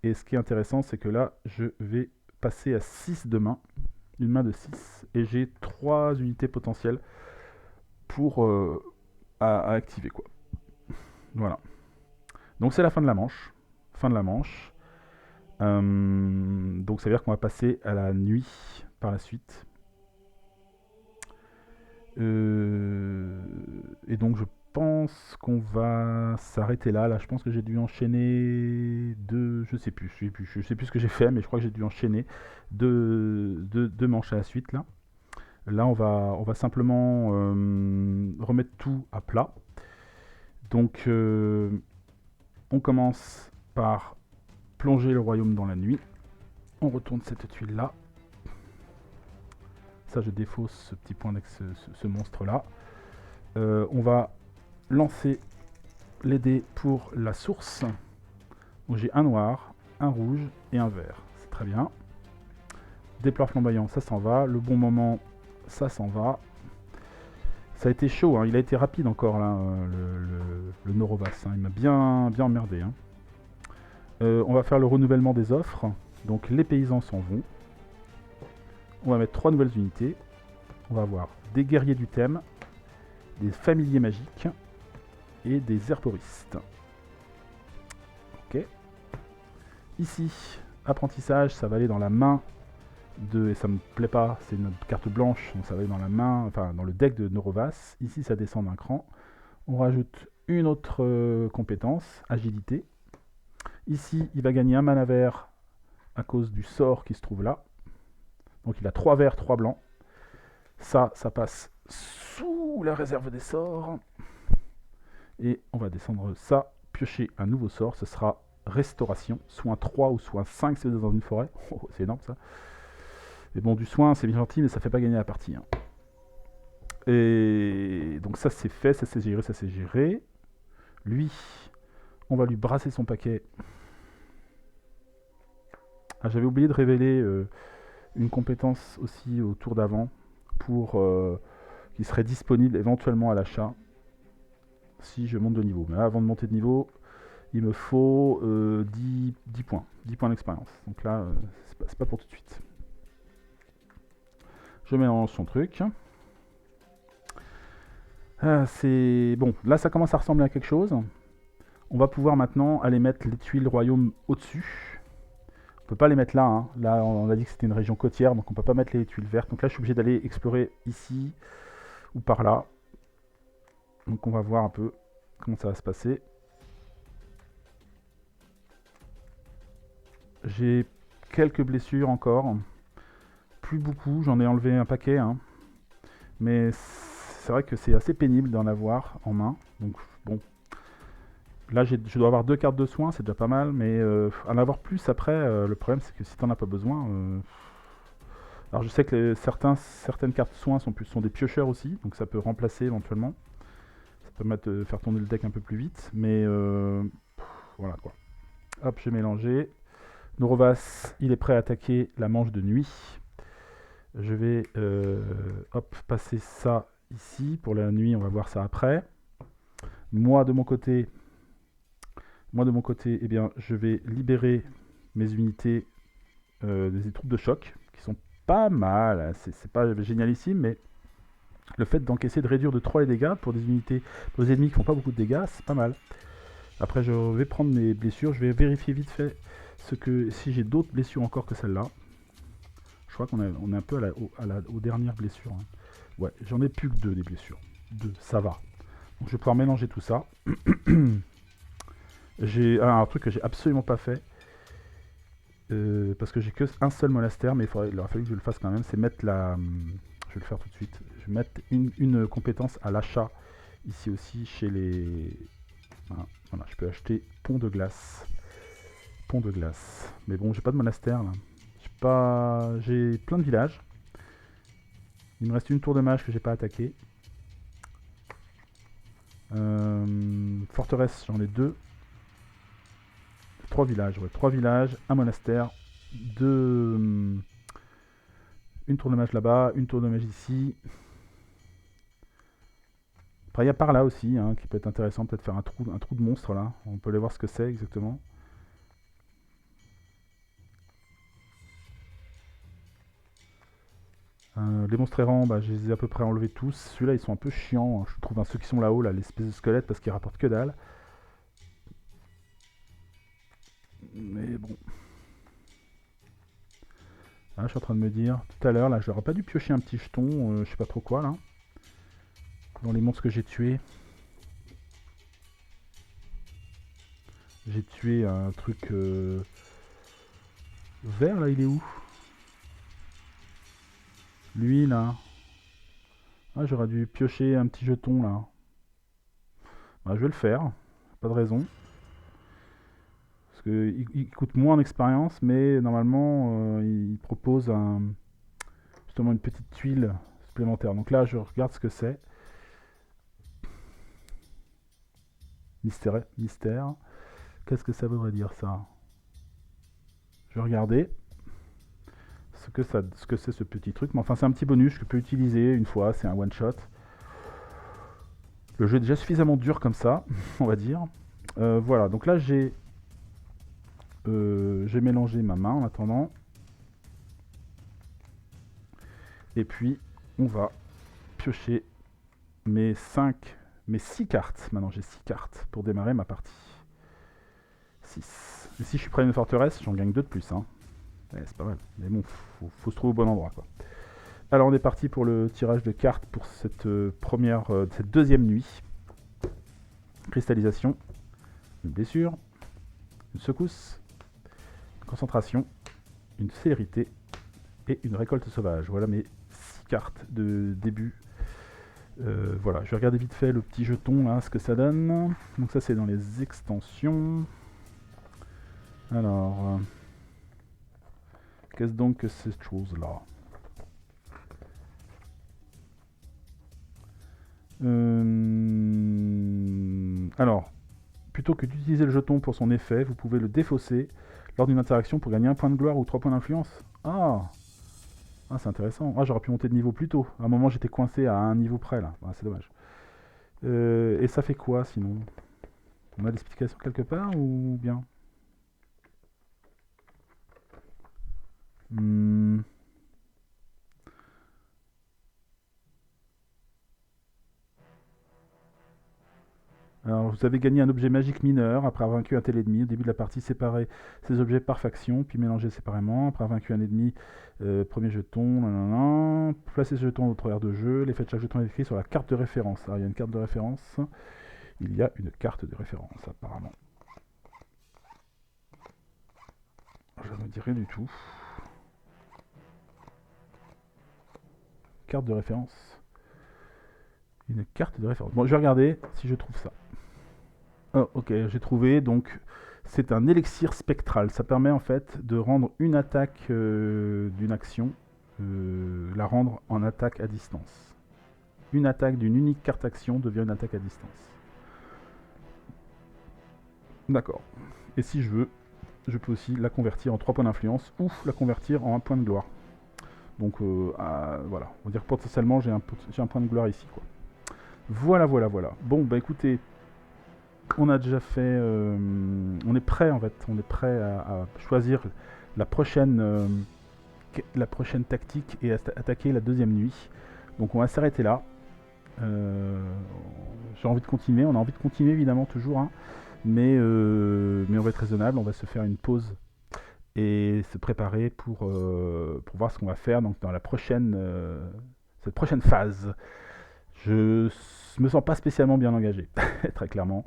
Et ce qui est intéressant, c'est que là, je vais passer à 6 de main. Une main de 6. Et j'ai 3 unités potentielles pour à activer, quoi. Voilà. Donc c'est la fin de la manche. Fin de la manche. Donc ça veut dire qu'on va passer à la nuit par la suite. Et donc je pense qu'on va s'arrêter là. Là, je pense que j'ai dû enchaîner deux. Je sais plus ce que j'ai fait, mais je crois que j'ai dû enchaîner deux manches à la suite là. Là, on va simplement remettre tout à plat. Donc, on commence par plonger le royaume dans la nuit. On retourne cette tuile là. Ça, je défausse ce petit point avec ce monstre là. On va lancer les dés pour la source. Donc j'ai un noir, un rouge et un vert. C'est très bien. Déplore flamboyant, ça s'en va. Le bon moment, ça s'en va. Ça a été chaud, hein. Il a été rapide encore là, le Norovas. Hein. Il m'a bien emmerdé. Hein. On va faire le renouvellement des offres. Donc les paysans s'en vont. On va mettre 3 nouvelles unités. On va avoir des guerriers du thème, des familiers magiques et des herboristes. Ok. Ici, apprentissage, ça va aller dans la main de... Et ça me plaît pas, c'est une carte blanche, donc ça va aller dans la main, enfin dans le deck de Norovas. Ici, ça descend d'un cran. On rajoute une autre compétence, agilité. Ici, il va gagner un mana vert à cause du sort qui se trouve là. Donc il a 3 verts, 3 blancs. Ça passe sous la réserve des sorts. Et on va descendre ça, piocher un nouveau sort. Ce sera restauration, soit un 3 ou soit un 5 si vous êtes dans une forêt. Oh, c'est énorme ça. Mais bon, du soin, c'est bien gentil, mais ça fait pas gagner la partie. Hein. Et donc ça c'est fait, ça c'est géré, ça c'est géré. Lui, on va lui brasser son paquet. Ah, j'avais oublié de révéler une compétence aussi au tour d'avant pour qui serait disponible éventuellement à l'achat si je monte de niveau. Mais là, avant de monter de niveau, il me faut 10 points. 10 points d'expérience. Donc là, c'est pas pour tout de suite. Je mélange son truc. C'est bon, là ça commence à ressembler à quelque chose. On va pouvoir maintenant aller mettre les tuiles royaume au-dessus. On peut pas les mettre là, hein. Là on a dit que c'était une région côtière, donc on peut pas mettre les tuiles vertes. Donc là je suis obligé d'aller explorer ici ou par là. Donc on va voir un peu comment ça va se passer. J'ai quelques blessures encore. Plus beaucoup, j'en ai enlevé un paquet. Hein. Mais c'est vrai que c'est assez pénible d'en avoir en main. Donc bon. Là je dois avoir 2 cartes de soins, c'est déjà pas mal. Mais en avoir plus après, le problème c'est que si t'en as pas besoin... Alors je sais que certaines cartes de soins sont des piocheurs aussi. Donc ça peut remplacer éventuellement. Ça peut permettre de faire tourner le deck un peu plus vite. Mais voilà quoi. Hop, j'ai mélangé. Norovas, il est prêt à attaquer la manche de nuit. Je vais hop, passer ça ici. Pour la nuit, on va voir ça après. Moi, de mon côté, eh bien, je vais libérer mes unités des troupes de choc, qui sont pas mal. C'est pas génialissime, mais le fait d'encaisser, de réduire de 3 les dégâts pour des unités, pour des ennemis qui font pas beaucoup de dégâts, c'est pas mal. Après, je vais prendre mes blessures. Je vais vérifier vite fait si j'ai d'autres blessures encore que celle-là. Je crois qu'on est un peu aux dernières blessures. Hein. Ouais, j'en ai plus que 2 des blessures. 2, ça va. Donc je vais pouvoir mélanger tout ça. J'ai un truc que j'ai absolument pas fait, parce que j'ai que un seul monastère, mais il aurait fallu que je le fasse quand même, c'est mettre la... Je vais le faire tout de suite. Je vais mettre une compétence à l'achat, ici aussi, chez les... Voilà, je peux acheter pont de glace. Pont de glace. Mais bon, j'ai pas de monastère, là. J'ai plein de villages. Il me reste une tour de mage que j'ai pas attaqué. Forteresse, j'en ai 2. 3 villages, ouais. 3 villages, un monastère, 2... une tour de mage là-bas, une tour de mage ici. Après, il y a par là aussi, hein, qui peut être intéressant, peut-être faire un trou de monstre là. On peut aller voir ce que c'est exactement. Les monstres errants, bah, je les ai à peu près enlevés tous. Celui-là, ils sont un peu chiants, hein. Je trouve ceux qui sont là-haut, là, l'espèce de squelette, parce qu'ils rapportent que dalle. Mais bon. Là, je suis en train de me dire, tout à l'heure, là, j'aurais pas dû piocher un petit jeton, je sais pas trop quoi, là. Dans les monstres que j'ai tués. J'ai tué un truc vert, là, il est où? Lui, là. Ah, j'aurais dû piocher un petit jeton, là. Bah, je vais le faire, pas de raison. Parce qu'il coûte moins en expérience, mais normalement, il propose justement une petite tuile supplémentaire. Donc là, je regarde ce que c'est. Mystère, mystère. Qu'est-ce que ça voudrait dire, ça? Je vais regarder ce que c'est ce petit truc. Mais enfin, c'est un petit bonus que je peux utiliser une fois, c'est un one-shot. Le jeu est déjà suffisamment dur comme ça, on va dire. Voilà, donc là, j'ai mélangé ma main en attendant. Et puis, on va piocher mes 6 cartes. Maintenant, j'ai 6 cartes pour démarrer ma partie. 6. Et si je suis près d'une forteresse, j'en gagne 2 de plus. Hein. Ouais, c'est pas mal. Mais bon, faut se trouver au bon endroit, quoi. Alors, on est parti pour le tirage de cartes pour cette cette deuxième nuit. Cristallisation, une blessure, une secousse, une concentration, une célérité et une récolte sauvage. Voilà mes 6 cartes de début. Voilà, je vais regarder vite fait le petit jeton là, ce que ça donne. Donc ça c'est dans les extensions. Alors, qu'est-ce donc que cette chose là? Alors, plutôt que d'utiliser le jeton pour son effet, vous pouvez le défausser lors d'une interaction pour gagner un point de gloire ou 3 points d'influence. Ah, c'est intéressant. Ah, j'aurais pu monter de niveau plus tôt. À un moment, j'étais coincé à un niveau près là. Ah, c'est dommage. Et ça fait quoi sinon? On a l'explication quelque part ou bien? Alors, vous avez gagné un objet magique mineur après avoir vaincu un tel ennemi. Au début de la partie, séparez ces objets par faction, puis mélangez séparément. Après avoir vaincu un ennemi, premier jeton, nanana. Placez ce jeton dans votre aire de jeu. L'effet de chaque jeton est écrit sur la carte de référence. Alors, il y a une carte de référence. Il y a une carte de référence, apparemment. Je ne me dis rien du tout. Carte de référence. Une carte de référence. Bon, je vais regarder si je trouve ça. Oh, ok, j'ai trouvé. Donc, c'est un élixir spectral. Ça permet en fait de rendre une attaque d'une action, la rendre en attaque à distance. Une attaque d'une unique carte action devient une attaque à distance. D'accord. Et si je veux, je peux aussi la convertir en 3 points d'influence ou la convertir en 1 point de gloire. Donc voilà, on va dire que potentiellement j'ai un point de gloire ici, quoi. Voilà. Bon, bah écoutez, on a déjà fait... on est prêt en fait, on est prêt à choisir la prochaine tactique et à attaquer la deuxième nuit. Donc on va s'arrêter là. J'ai envie de continuer, on a envie de continuer évidemment toujours, hein, mais on va être raisonnable, on va se faire une pause et se préparer pour voir ce qu'on va faire donc, dans la prochaine cette prochaine phase. Je me sens pas spécialement bien engagé, très clairement.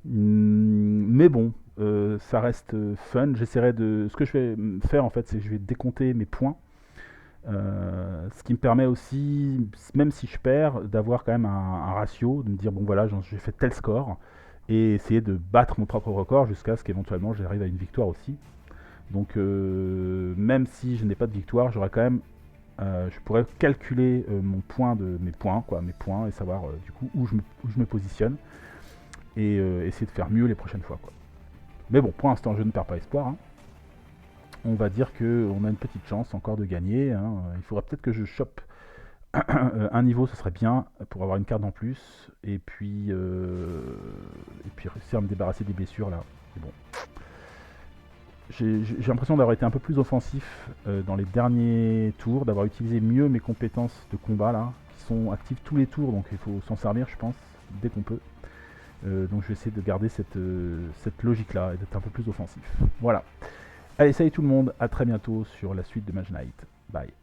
Mais bon, ça reste fun. J'essaierai de. Ce que je vais faire en fait, c'est que je vais décompter mes points. Ce qui me permet aussi, même si je perds, d'avoir quand même un ratio, de me dire bon voilà, j'ai fait tel score, et essayer de battre mon propre record jusqu'à ce qu'éventuellement j'arrive à une victoire aussi. Donc même si je n'ai pas de victoire, j'aurai quand même, je pourrais calculer mes points, et savoir du coup où je me positionne, et essayer de faire mieux les prochaines fois, quoi. Mais bon, pour l'instant, je ne perds pas espoir, hein. On va dire qu'on a une petite chance encore de gagner, hein. Il faudrait peut-être que je chope un niveau, ce serait bien pour avoir une carte en plus, et puis réussir à me débarrasser des blessures là. Mais bon, j'ai l'impression d'avoir été un peu plus offensif dans les derniers tours, d'avoir utilisé mieux mes compétences de combat là, qui sont actives tous les tours, donc il faut s'en servir, je pense, dès qu'on peut. Donc je vais essayer de garder cette logique là et d'être un peu plus offensif. Voilà. Allez, salut tout le monde, à très bientôt sur la suite de Mage Knight. Bye.